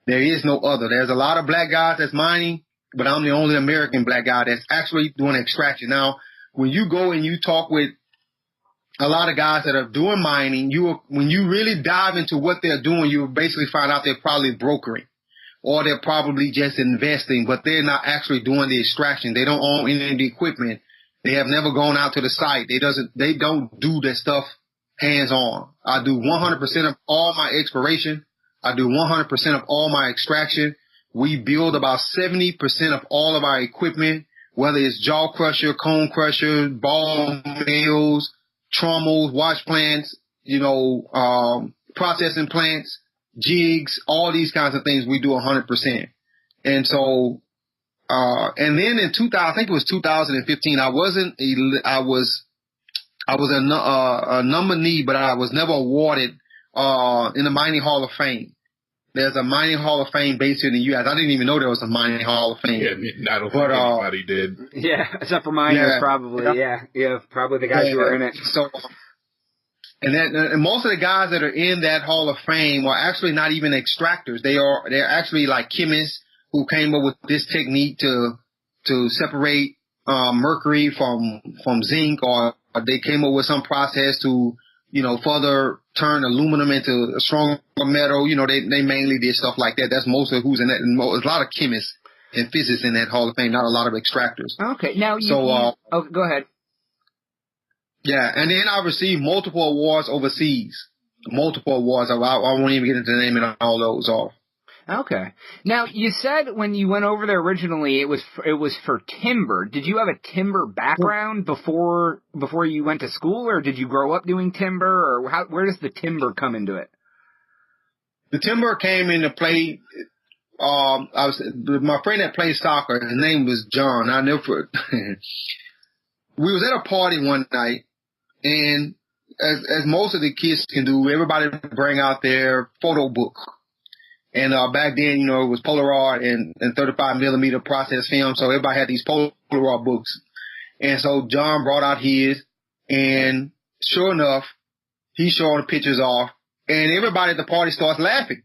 There is no other. There's a lot of black guys that's mining, but I'm the only American black guy that's actually doing extraction. Now, when you go and you talk with a lot of guys that are doing mining, when you really dive into what they're doing, you basically find out they're probably brokering, or they're probably just investing, but they're not actually doing the extraction. They don't own any of the equipment. They have never gone out to the site. They don't do that stuff hands on. I do 100% of all my exploration. I do 100% of all my extraction. We build about 70% of all of our equipment, whether it's jaw crusher, cone crusher, ball mills, trommels, wash plants, processing plants, jigs, all these kinds of things we do 100%. And so, and then in 2000, I think it was 2015, I was a nominee, but I was never awarded, in the Mining Hall of Fame. There's a Mining Hall of Fame based here in the U.S. I didn't even know there was a Mining Hall of Fame. Yeah, I don't think anybody did. Yeah, except for miners, probably. Yeah, probably the guys who are in it. So, and most of the guys that are in that Hall of Fame are actually not even extractors. They're actually like chemists who came up with this technique to separate mercury from zinc, or they came up with some process to, further turn aluminum into a stronger metal. They mainly did stuff like that. That's most of who's in that. And there's a lot of chemists and physicists in that Hall of Fame, not a lot of extractors. Okay, now go ahead. Yeah, and then I received multiple awards overseas. Multiple awards. I won't even get into the name of all those off. Okay. Now, you said when you went over there originally, it was for timber. Did you have a timber background before you went to school, or did you grow up doing timber, or where does the timber come into it? The timber came into play. My friend that played soccer, his name was John. I never. We was at a party one night, and as most of the kids can do, everybody bring out their photo book. And back then, it was Polaroid and 35 millimeter process film, so everybody had these Polaroid books. And so John brought out his, and sure enough, he's showing the pictures off, and everybody at the party starts laughing.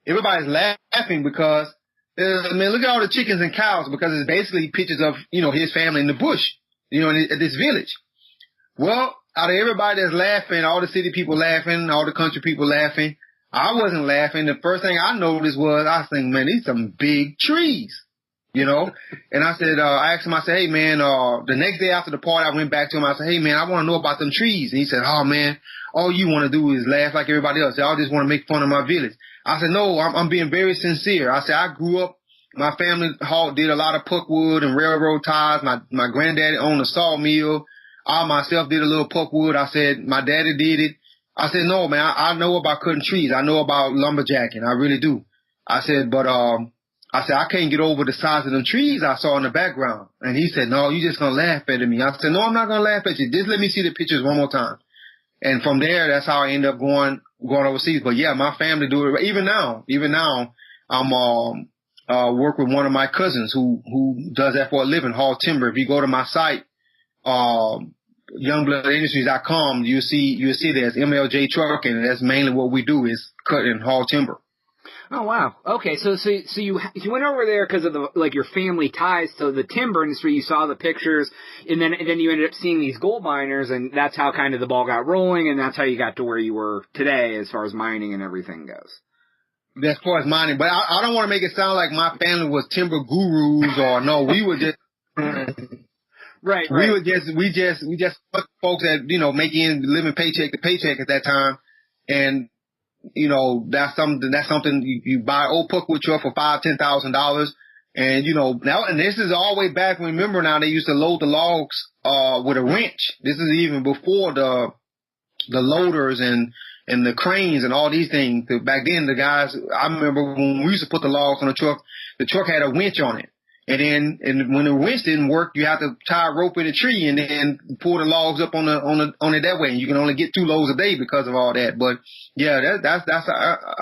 Everybody's laughing because, look at all the chickens and cows, because it's basically pictures of, his family in the bush, at this village. Well, out of everybody that's laughing, all the city people laughing, all the country people laughing, I wasn't laughing. The first thing I noticed was, I was thinking, man, these some big trees, And I said, I asked him, I said, hey, man, the next day after the party, I went back to him. I said, hey, man, I want to know about them trees. And he said, oh, man, all you want to do is laugh like everybody else. I just want to make fun of my village. I said, no, I'm being very sincere. I said, I grew up, my family did a lot of puckwood and railroad ties. My granddaddy owned a sawmill. I myself did a little puckwood. I said, my daddy did it. I said, no, man, I know about cutting trees. I know about lumberjacking. I really do. I said, but I can't get over the size of them trees I saw in the background. And he said, no, you just going to laugh at me. I said, no, I'm not going to laugh at you. Just let me see the pictures one more time. And from there, that's how I ended up going overseas. But yeah, my family do it. Even now, I'm work with one of my cousins who does that for a living, haul timber. If you go to my site, Youngbloodindustries.com, you'll see there's MLJ Trucking, and that's mainly what we do is cut and haul timber. Oh wow. Okay, so you went over there because of your family ties to the timber industry. You saw the pictures, and then you ended up seeing these gold miners, and that's how kind of the ball got rolling, and that's how you got to where you were today as far as mining and everything goes. As far as mining, but I don't want to make it sound like my family was timber gurus, or no, we were just. Right. We just folks that, making living paycheck to paycheck at that time. And, that's something you buy old puckwood truck for $5,000-$10,000. And, now, and this is all the way back. Remember now, they used to load the logs, with a wrench. This is even before the loaders and the cranes and all these things. Back then, the guys, I remember when we used to put the logs on the truck had a winch on it. And when the winch didn't work, you have to tie a rope in a tree and then pull the logs up on it that way. And you can only get 2 loads a day because of all that. But yeah, that's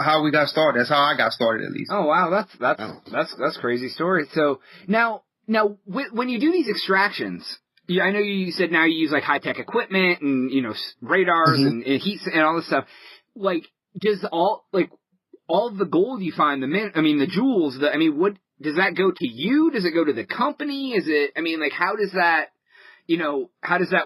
how we got started. That's how I got started, at least. Oh wow, that's crazy story. So now when you do these extractions, I know you said now you use like high tech equipment and radars and heat and all this stuff. Like, does all the gold you find, the jewels, what? Does that go to you? Does it go to the company? How does that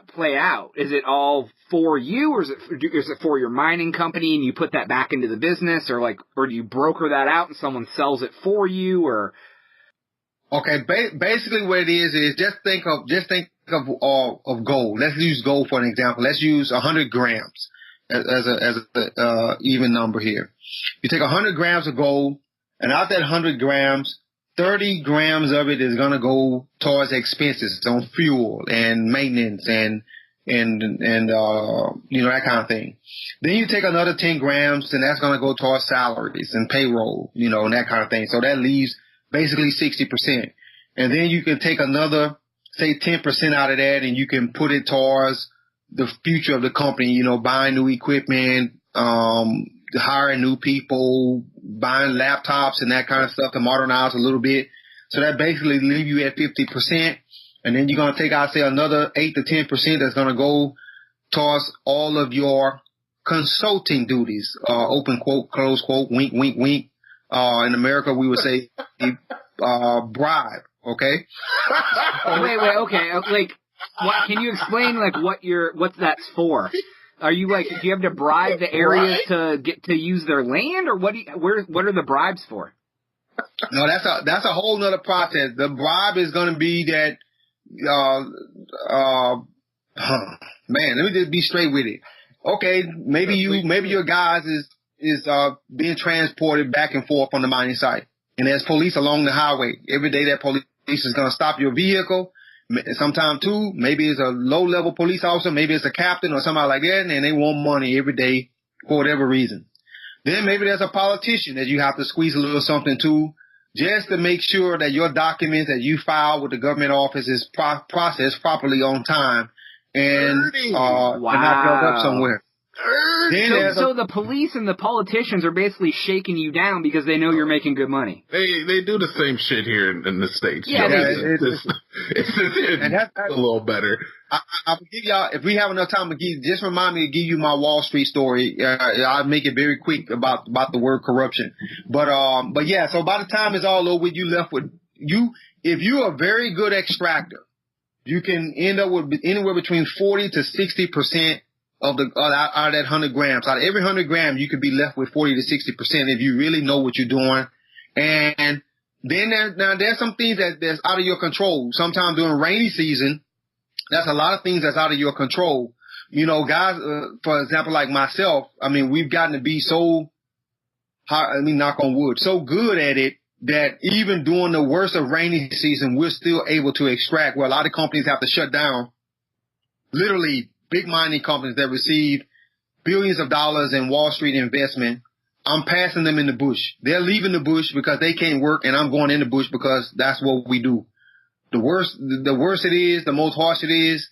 play out? Is it all for you, or is it for your mining company and you put that back into the business, or do you broker that out and someone sells it for you, or? Okay, basically what it is just think of gold. Let's use gold for an example. Let's use 100 grams as a even number here. You take 100 grams of gold, and out that 100 grams, 30 grams of it is going to go towards expenses on fuel and maintenance and that kind of thing. Then you take another 10 grams, and that's going to go towards salaries and payroll, and that kind of thing. So that leaves basically 60%. And then you can take another, say 10% out of that, and you can put it towards the future of the company, you know, buying new equipment, hiring new people, buying laptops and that kind of stuff to modernize a little bit. So that basically leave you at 50%. And then you're going to take out, say, another 8 to 10% that's going to go towards all of your consulting duties, open quote, close quote, wink, wink, wink. In America, we would say bribe, okay? Wait, okay. Like, what, can you explain, like, what that's for? Are you, like, do you have to bribe the areas to get to use their land, or what are the bribes for? No, that's a whole nother process. The bribe is going to be that, man, let me just be straight with it. Okay, maybe your guys is being transported back and forth on the mining site, and there's police along the highway. Every day that police is going to stop your vehicle. Sometime too, maybe it's a low-level police officer, maybe it's a captain or somebody like that, and they want money every day for whatever reason. Then maybe there's a politician that you have to squeeze a little something to, just to make sure that your documents that you file with the government office is processed properly on time and not held up somewhere. So the police and the politicians are basically shaking you down because they know you're making good money. They do the same shit here in the States. Yeah, it's a little better. I'll give y'all, if we have enough time, just remind me to give you my Wall Street story. I'll make it very quick about the word corruption. But yeah, so by the time it's all over, you left with if you're a very good extractor, you can end up with anywhere between 40 to 60% of out of that 100 grams. Out of every 100 grams, you could be left with 40 to 60% if you really know what you're doing. And then there's some things that's out of your control. Sometimes during rainy season, that's a lot of things that's out of your control. You know, guys, for example, like myself, I mean, we've gotten to be knock on wood, so good at it that even during the worst of rainy season, we're still able to extract, where a lot of companies have to shut down. Literally, big mining companies that receive billions of dollars in Wall Street investment, I'm passing them in the bush. They're leaving the bush because they can't work, and I'm going in the bush because that's what we do. The worse it is, the most harsh it is,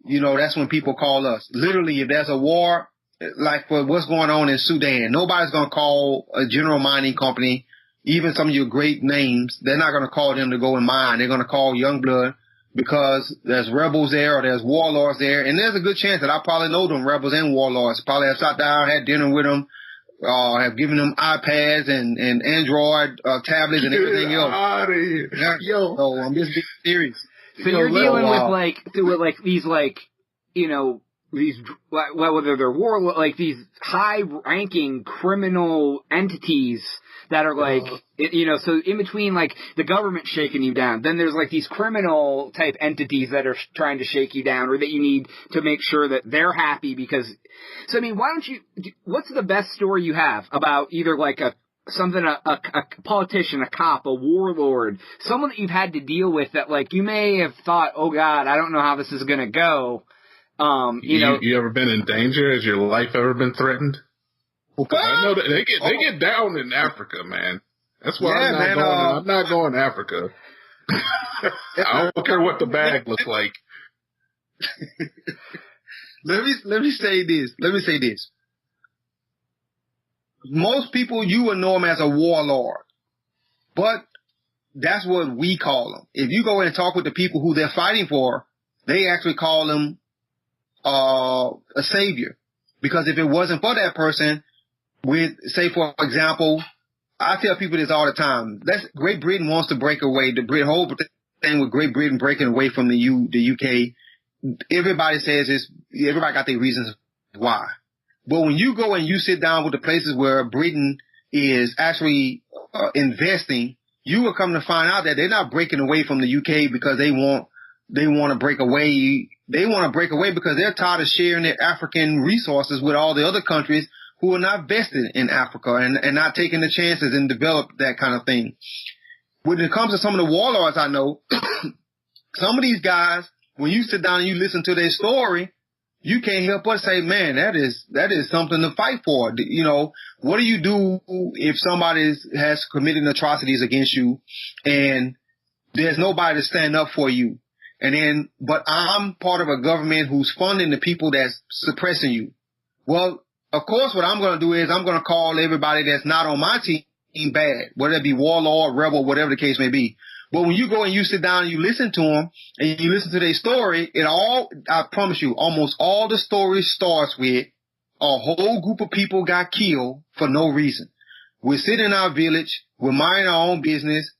you know, that's when people call us. Literally, if there's a war, like for what's going on in Sudan, nobody's going to call a general mining company, even some of your great names. They're not going to call them to go and mine. They're going to call Youngblood because there's rebels there or there's warlords there. And there's a good chance that I probably know them rebels and warlords. Probably have sat down, had dinner with them, have given them iPads and Android tablets and everything else. Yeah. Yo. So I'm just being serious. So you're dealing with these, like, you know, these, whether they're like these high-ranking criminal entities that are like, you know, so in between, like, the government shaking you down, then there's, like, these criminal-type entities that are trying to shake you down, or that you need to make sure that they're happy because, so, I mean, what's the best story you have about either, like, a politician, a cop, a warlord, someone that you've had to deal with that, like, you may have thought, oh, God, I don't know how this is going to go. You ever been in danger? Has your life ever been threatened? Okay. I know that they get down in Africa, man. That's why I'm not going to Africa. I don't care what the bag looks like. Let me say this. Most people, you would know them as a warlord, but that's what we call them. If you go in and talk with the people who they're fighting for, they actually call them a savior. Because if it wasn't for that person, say for example, I tell people this all the time. Great Britain wants to break away. The whole thing with Great Britain breaking away from the UK, everybody says everybody got their reasons why. But when you go and you sit down with the places where Britain is actually investing, you will come to find out that they're not breaking away from the UK because they want to break away. They want to break away because they're tired of sharing their African resources with all the other countries who are not vested in Africa and not taking the chances and develop that kind of thing. When it comes to some of the warlords I know, some of these guys, when you sit down and you listen to their story, you can't help but say, man, that is something to fight for. You know, what do you do if somebody has committed atrocities against you and there's nobody to stand up for you? And then, but I'm part of a government who's funding the people that's suppressing you. Well, of course, what I'm going to do is I'm going to call everybody that's not on my team bad, whether it be warlord, rebel, whatever the case may be. But when you go and you sit down and you listen to them and you listen to their story, I promise you, almost all the story starts with a whole group of people got killed for no reason. We're sitting in our village. We're minding our own business.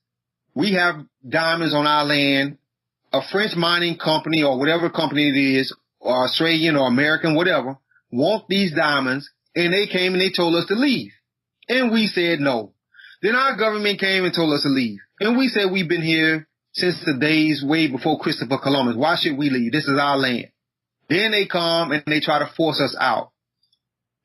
We have diamonds on our land. A French mining company or whatever company it is, or Australian or American, whatever, want these diamonds, and they came and they told us to leave. And we said no. Then our government came and told us to leave. And we said we've been here since the days way before Christopher Columbus. Why should we leave? This is our land. Then they come and they try to force us out.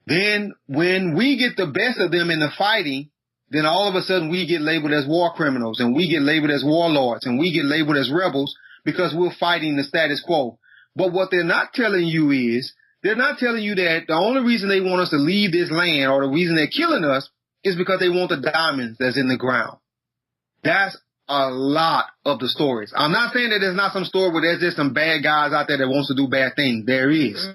Then when we get the best of them in the fighting, then all of a sudden we get labeled as war criminals and we get labeled as warlords and we get labeled as rebels because we're fighting the status quo. But what they're not telling you is, they're not telling you that the only reason they want us to leave this land or the reason they're killing us is because they want the diamonds that's in the ground. That's a lot of the stories. I'm not saying that there's not some story where there's just some bad guys out there that wants to do bad things. There is.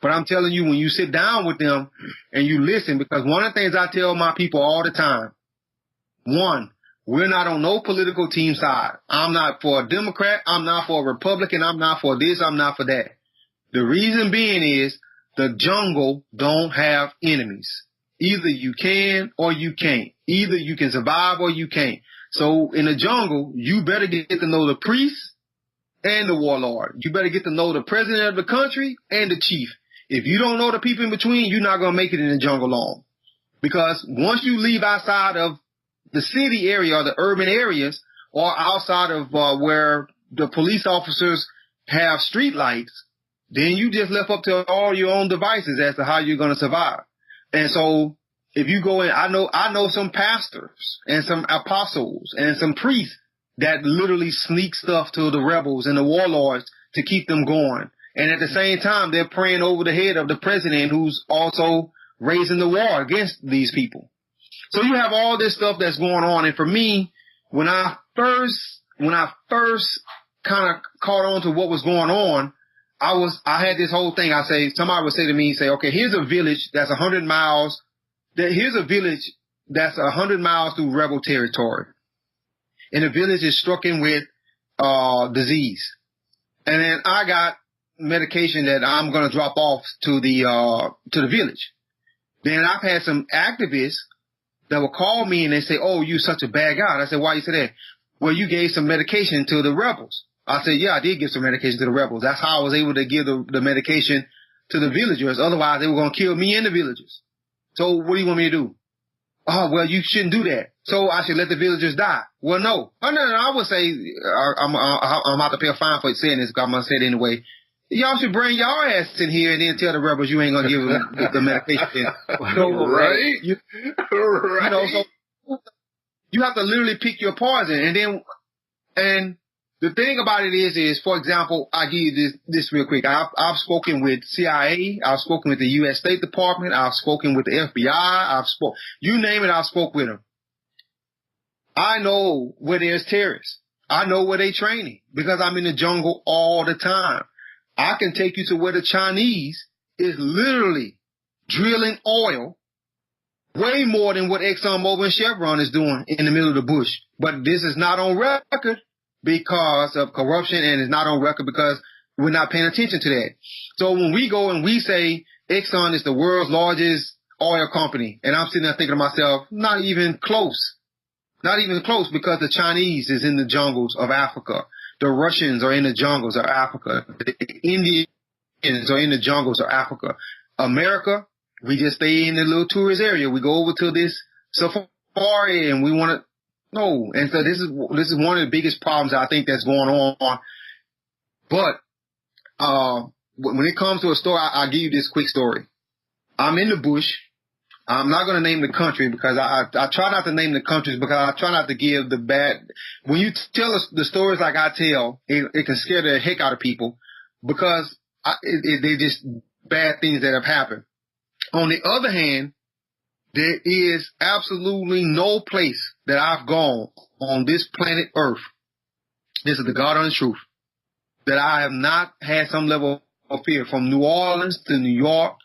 But I'm telling you, when you sit down with them and you listen, because one of the things I tell my people all the time, one, we're not on no political team side. I'm not for a Democrat. I'm not for a Republican. I'm not for this. I'm not for that. The reason being is the jungle don't have enemies. Either you can or you can't. Either you can survive or you can't. So in the jungle, you better get to know the priest and the warlord. You better get to know the president of the country and the chief. If you don't know the people in between, you're not going to make it in the jungle long. Because once you leave outside of the city area or the urban areas or outside of where the police officers have street lights, then you just left up to all your own devices as to how you're going to survive. And so if you go in, I know some pastors and some apostles and some priests that literally sneak stuff to the rebels and the warlords to keep them going. And at the same time, they're praying over the head of the president who's also raising the war against these people. So you have all this stuff that's going on. And for me, when I first kind of caught on to what was going on, I had this whole thing. Somebody would say to me, okay, here's a village that's 100 miles. Here's a village that's 100 miles through rebel territory. And the village is stricken with disease. And then I got medication that I'm going to drop off to the village. Then I've had some activists that will call me and they say, oh, you such a bad guy. And I said, why you say that? Well, you gave some medication to the rebels. I said, yeah, I did give some medication to the rebels. That's how I was able to give the medication to the villagers. Otherwise, they were going to kill me and the villagers. So what do you want me to do? Oh, well, you shouldn't do that. So I should let the villagers die. Well, no. Oh, no, I would say I'm about to pay a fine for saying this because I'm going to say it anyway. Y'all should bring y'all ass in here and then tell the rebels you ain't going to give them the medication. So, right? You know, so you have to literally pick your poison. And the thing about it is, for example, I give you this real quick. I've spoken with CIA. I've spoken with the U.S. State Department. I've spoken with the FBI. You name it, I've spoke with them. I know where there's terrorists. I know where they training because I'm in the jungle all the time. I can take you to where the Chinese is literally drilling oil way more than what ExxonMobil and Chevron is doing in the middle of the bush. But this is not on record because of corruption, and it's not on record because we're not paying attention to that. So when we go and we say Exxon is the world's largest oil company, and I'm sitting there thinking to myself, not even close. Not even close, because the Chinese is in the jungles of Africa. The Russians are in the jungles of Africa. The Indians are in the jungles of Africa. America, we just stay in the little tourist area. We go over to this safari and we want to, no. And so this is one of the biggest problems I think that's going on. But, when it comes to a story, I'll give you this quick story. I'm in the bush. I'm not going to name the country because I try not to name the countries because I try not to give the bad. When you tell us the stories like I tell, it can scare the heck out of people because They just bad things that have happened. On the other hand, there is absolutely no place that I've gone on this planet Earth. This is the God honest truth, that I have not had some level of fear. From New Orleans to New York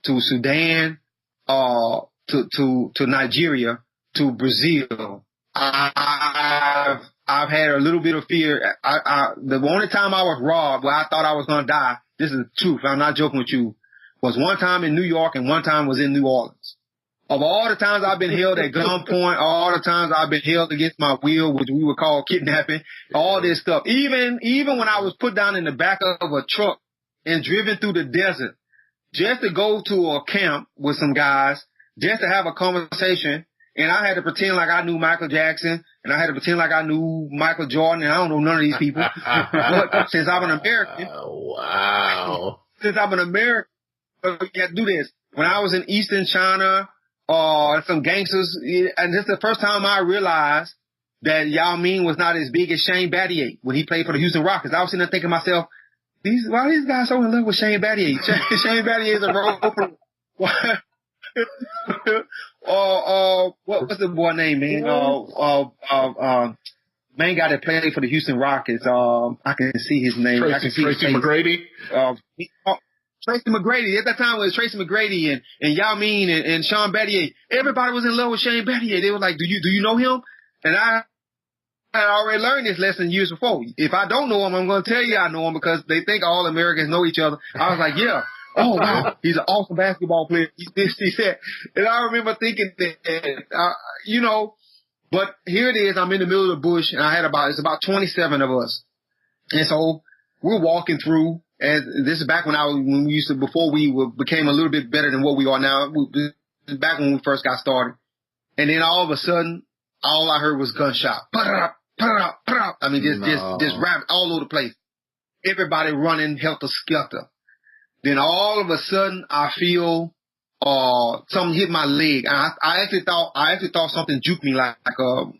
to Sudan, to Nigeria to Brazil. I've had a little bit of fear. The only time I was robbed where I thought I was going to die, this is the truth, I'm not joking with you, was one time in New York and one time was in New Orleans. Of all the times I've been held at gunpoint, all the times I've been held against my will, which we would call kidnapping, all this stuff. Even when I was put down in the back of a truck and driven through the desert just to go to a camp with some guys, just to have a conversation, and I had to pretend like I knew Michael Jackson, and I had to pretend like I knew Michael Jordan, and I don't know none of these people. But since I'm an American, Wow. since I'm an American, you have to do this. When I was in Eastern China, some gangsters, and this is the first time I realized that Yao Ming was not as big as Shane Battier when he played for the Houston Rockets. I was sitting there thinking to myself, why are these guys so in love with Shane Battier? Shane Battier is a role for what's the boy name, man? Main guy that played for the Houston Rockets. I can see his name. Tracy McGrady. Tracy McGrady. At that time, it was Tracy McGrady and Yao Ming and Sean Battier. Everybody was in love with Shane Battier. They were like, do you know him? And I had already learned this lesson years before. If I don't know him, I'm going to tell you I know him because they think all Americans know each other. I was like, yeah. Oh, wow. He's an awesome basketball player. He said. And I remember thinking that, but here it is. I'm in the middle of the bush, and it's about 27 of us. And so we're walking through. And this is back before we became a little bit better than what we are now. This is back when we first got started. And then all of a sudden, all I heard was gunshot. I mean, just rap all over the place. Everybody running helter-skelter. Then all of a sudden, I feel something hit my leg. And I actually thought something juked me, like a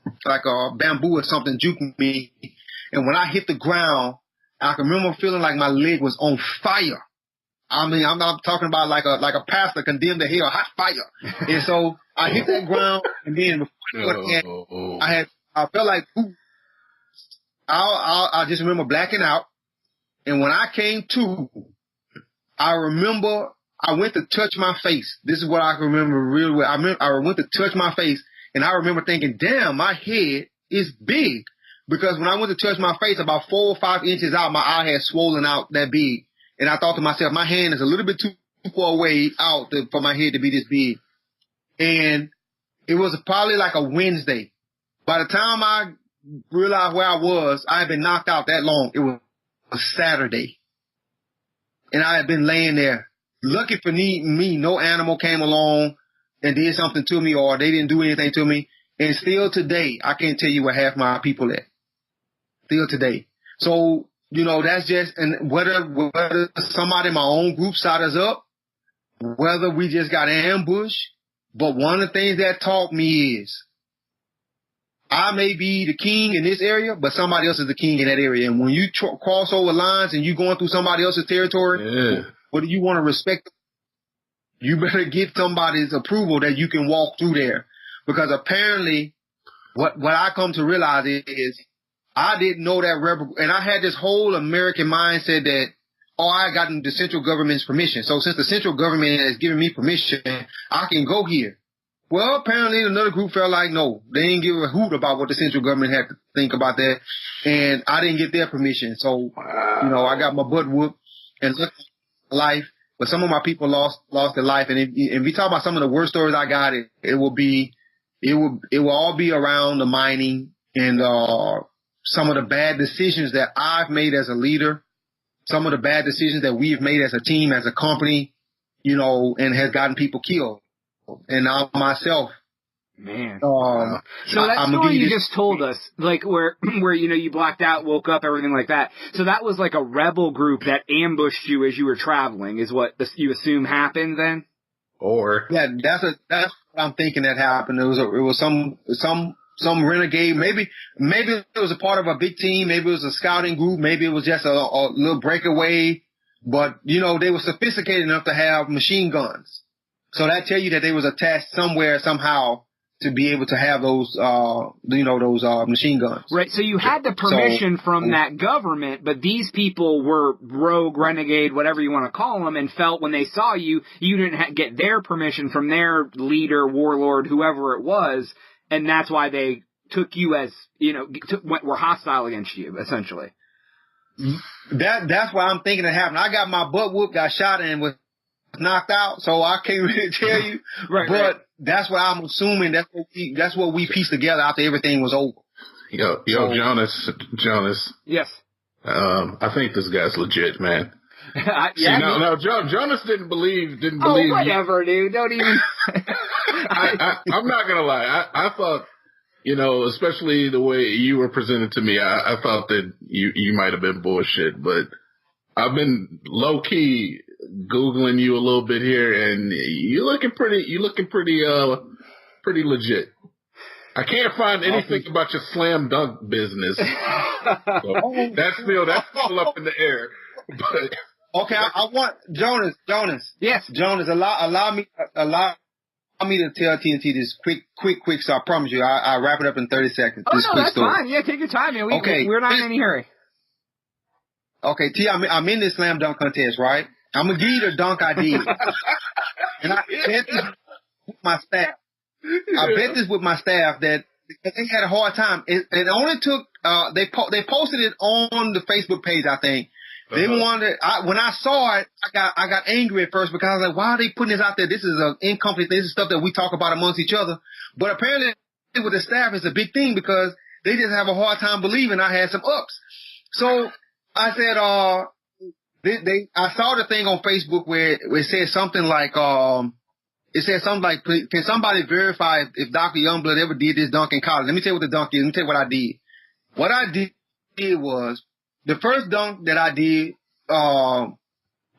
bamboo or something juked me. And when I hit the ground, I can remember feeling like my leg was on fire. I mean, I'm not talking about like a pastor condemned to hell, hot fire. And so I hit that ground, and then before I felt like I just remember blacking out. And when I came to, I remember I went to touch my face. This is what I can remember real well. I went to touch my face, and I remember thinking, damn, my head is big. Because when I went to touch my face, about 4 or 5 inches out, my eye had swollen out that big. And I thought to myself, my hand is a little bit too far away out for my head to be this big. And it was probably like a Wednesday. By the time I realized where I was, I had been knocked out that long. It was a Saturday. And I had been laying there. Lucky for me, no animal came along and did something to me, or they didn't do anything to me. And still today, I can't tell you where half my people at. Still today. So, that's just, and whether somebody in my own group shot us up, whether we just got ambushed, but one of the things that taught me is I may be the king in this area, but somebody else is the king in that area. And when you cross over lines and you're going through somebody else's territory, whether you want to respect, you better get somebody's approval that you can walk through there. Because apparently what I come to realize is I didn't know that rebel, and I had this whole American mindset that, I got the central government's permission. So since the central government has given me permission, I can go here. Well, apparently another group felt like, no, they didn't give a hoot about what the central government had to think about that. And I didn't get their permission. So, I got my butt whooped and looked at life. But some of my people lost their life. And if we talk about some of the worst stories I got, it will all be around the mining and some of the bad decisions that I've made as a leader, some of the bad decisions that we've made as a team, as a company, and has gotten people killed. And I myself. Man. So that story you just told us, like where you blacked out, woke up, everything like that. So that was like a rebel group that ambushed you as you were traveling, is what you assume happened then? Yeah, that's what I'm thinking that happened. It was some renegade. Maybe it was a part of a big team. Maybe it was a scouting group. Maybe it was just a little breakaway. But, you know, they were sophisticated enough to have machine guns. So that tell you that they was attached somewhere, somehow, to be able to have those, those machine guns. Right, so you had the permission from that government, but these people were rogue, renegade, whatever you want to call them, and felt when they saw you, you didn't get their permission from their leader, warlord, whoever it was, and that's why they took you as, were hostile against you, essentially. That's why I'm thinking it happened. I got my butt whooped, got shot, and was knocked out, so I can't really tell you. But that's what I'm assuming. That's what we pieced together after everything was over. Jonas. Yes. I think this guy's legit, man. Jonas didn't believe. Oh, whatever, dude. Don't even. I'm not gonna lie. I thought, especially the way you were presented to me, I thought that you might have been bullshit, but I've been low key Googling you a little bit here, and you're looking pretty legit. I can't find anything about your slam dunk business. So that's still up in the air. But okay, I want Jonas. Yes, Jonas, allow me to tell TNT this quick. So I promise you, I wrap it up in 30 seconds. Oh no, that's fine. Yeah, take your time, man. We're not in any hurry. Okay, T, I'm in this slam dunk contest, right? I'm gonna give you the dunk I did, and I bet this with my staff. I bet this with my staff that they had a hard time. It only took they posted it on the Facebook page, I think. They wanted when I saw it, I got angry at first because I was like, why are they putting this out there? This is an incomplete. This is stuff that we talk about amongst each other. But apparently with the staff, it's a big thing because they just have a hard time believing I had some ups. So I said, I saw the thing on Facebook where it said something like, can somebody verify if Dr. Youngblood ever did this dunk in college? Let me tell you what the dunk is. Let me tell you what I did. What I did was, the first dunk that I did, I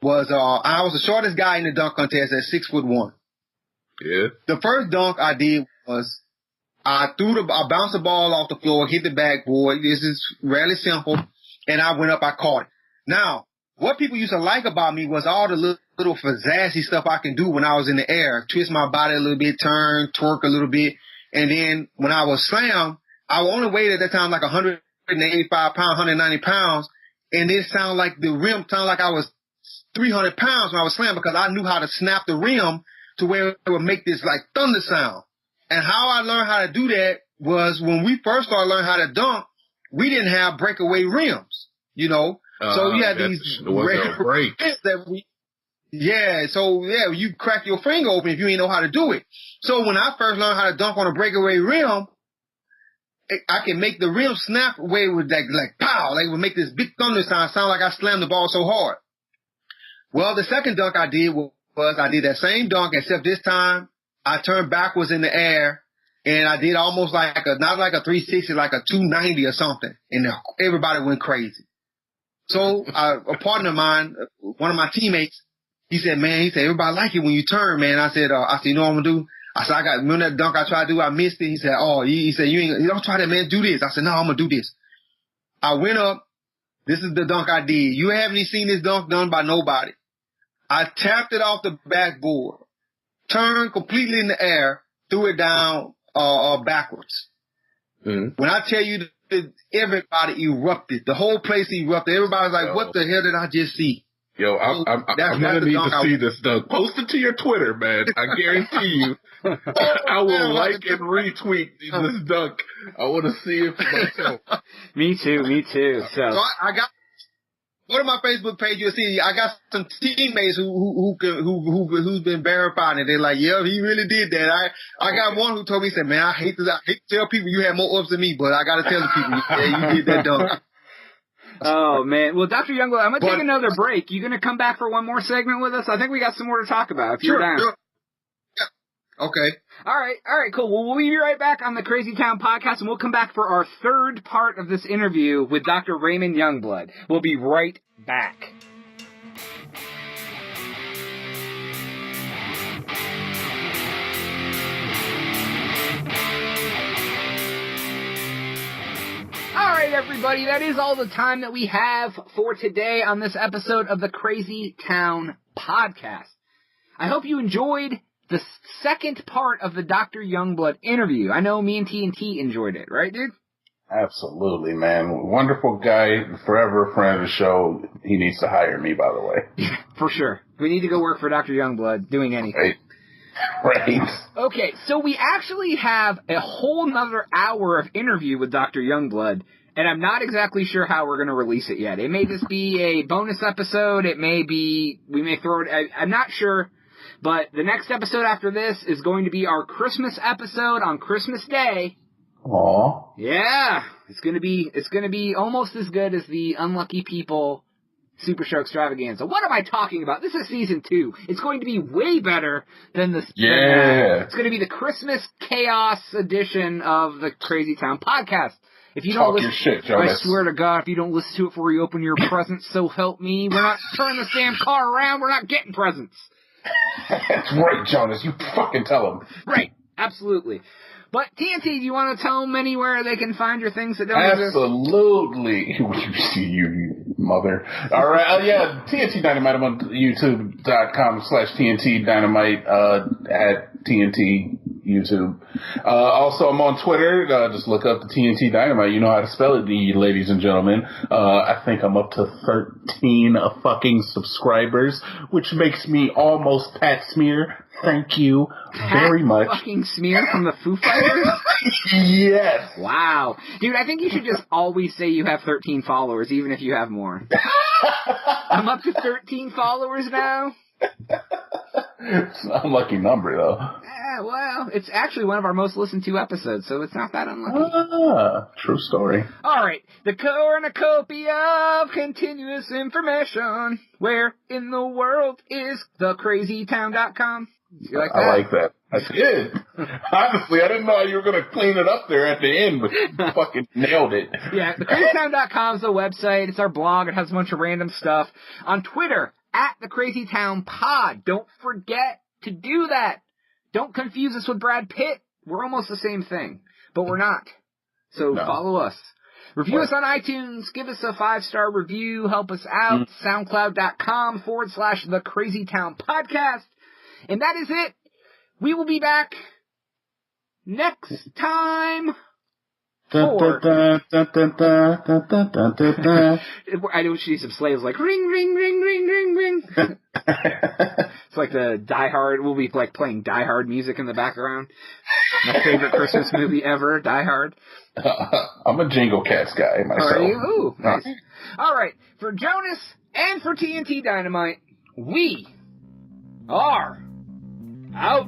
was the shortest guy in the dunk contest at 6'1". Yeah. The first dunk I did was, I bounced the ball off the floor, hit the backboard. This is really simple. And I went up, I caught it. Now, what people used to like about me was all the little fazazzy stuff I can do when I was in the air. Twist my body a little bit, turn, twerk a little bit. And then when I was slammed, I only weighed at that time like 185 pounds, 190 pounds. And it sounded like the rim sounded like I was 300 pounds when I was slammed because I knew how to snap the rim to where it would make this like thunder sound. And how I learned how to do that was when we first started learning how to dunk, we didn't have breakaway rims, So you had these breaks that you crack your finger open if you didn't know how to do it. So when I first learned how to dunk on a breakaway rim, I can make the rim snap away with like pow, like it would make this big thunder sound like I slammed the ball so hard. Well, the second dunk I did was I did that same dunk, except this time I turned backwards in the air and I did almost not like a 360, like a 290 or something. And everybody went crazy. So a partner of mine, one of my teammates, he said, everybody like it when you turn, man. I said, you know what I'm gonna do? I said, remember that dunk I tried to do? I missed it. He said, you don't try that, man. Do this. I said, no, I'm gonna do this. I went up. This is the dunk I did. You haven't seen this dunk done by nobody. I tapped it off the backboard, turned completely in the air, threw it down backwards. Mm-hmm. When I tell you everybody erupted, the whole place erupted. Everybody's like, what the hell did I just see? Yo, I'm gonna need to see this dunk. Post it to your Twitter, man. I guarantee you, I will like and retweet this dunk. I want to see it for myself. Me too. So I got. Go to my Facebook page. You'll see. I got some teammates who's been verifying it. They're like, yeah, he really did that. I got one who told me, he said, man, I hate to tell people you had more ups than me, but I got to tell the people, yeah, you did that dunk. Oh, man. Well, Dr. Youngblood, I'm going to take another break. You going to come back for one more segment with us? I think we got some more to talk about if you're down. Sure. Yeah. Okay. All right, cool. Well, we'll be right back on the Crazy Town podcast, and we'll come back for our third part of this interview with Dr. Raymond Youngblood. We'll be right back. All right, everybody, that is all the time that we have for today on this episode of the Crazy Town Podcast. I hope you enjoyed the second part of the Dr. Youngblood interview. I know me and TNT enjoyed it, right, dude? Absolutely, man. Wonderful guy, forever a friend of the show. He needs to hire me, by the way. For sure. We need to go work for Dr. Youngblood, doing anything. Right. Okay, so we actually have a whole nother hour of interview with Dr. Youngblood, and I'm not exactly sure how we're going to release it yet. It may just be a bonus episode. It may be, we may throw it, I'm not sure. But the next episode after this is going to be our Christmas episode on Christmas Day. Aw. Yeah, it's gonna be almost as good as the Unlucky People Super Show Extravaganza. What am I talking about? This is season 2. It's going to be way better than this. Yeah. It's going to be the Christmas Chaos edition of the Crazy Town Podcast. If you don't Talk listen, your shit, Jonas. I swear to God, if you don't listen to it before you open your presents, so help me, we're not turning this damn car around. We're not getting presents. That's right, Jonas. You fucking tell him. Right. Absolutely. But TNT, do you want to tell them anywhere they can find your things that don't exist? Absolutely. You mother. All right. Yeah. TNT Dynamite. I'm on YouTube.com/TNT Dynamite at TNT YouTube. Also, I'm on Twitter. Just look up the TNT Dynamite. You know how to spell it, ladies and gentlemen. I think I'm up to 13 fucking subscribers, which makes me almost Pat Smear. Thank you very much. Fucking Smear from the Foo Fighters? Yes. Wow. Dude, I think you should just always say you have 13 followers, even if you have more. I'm up to 13 followers now. It's an unlucky number, though. Yeah, well, it's actually one of our most listened to episodes, so it's not that unlucky. Ah, true story. All right, the cornucopia of continuous information. Where in the world is thecrazytown.com? You like that? I like that. I did. Honestly, I didn't know you were going to clean it up there at the end, but you fucking nailed it. Yeah, thecrazytown.com is the website. It's our blog. It has a bunch of random stuff. On Twitter, @thecrazytownpod. Don't forget to do that. Don't confuse us with Brad Pitt. We're almost the same thing, but we're not. So follow us. Review us on iTunes. Give us a 5-star review. Help us out. SoundCloud.com/thecrazytownpodcast. And that is it. We will be back next time. I know she needs some slaves like ring, ring, ring, ring, ring, ring. It's like the Die Hard. We'll be like playing Die Hard music in the background. My favorite Christmas movie ever, Die Hard. I'm a Jingle Cats guy myself. Are you? Ooh, nice. All right, for Jonas and for TNT Dynamite, we are out.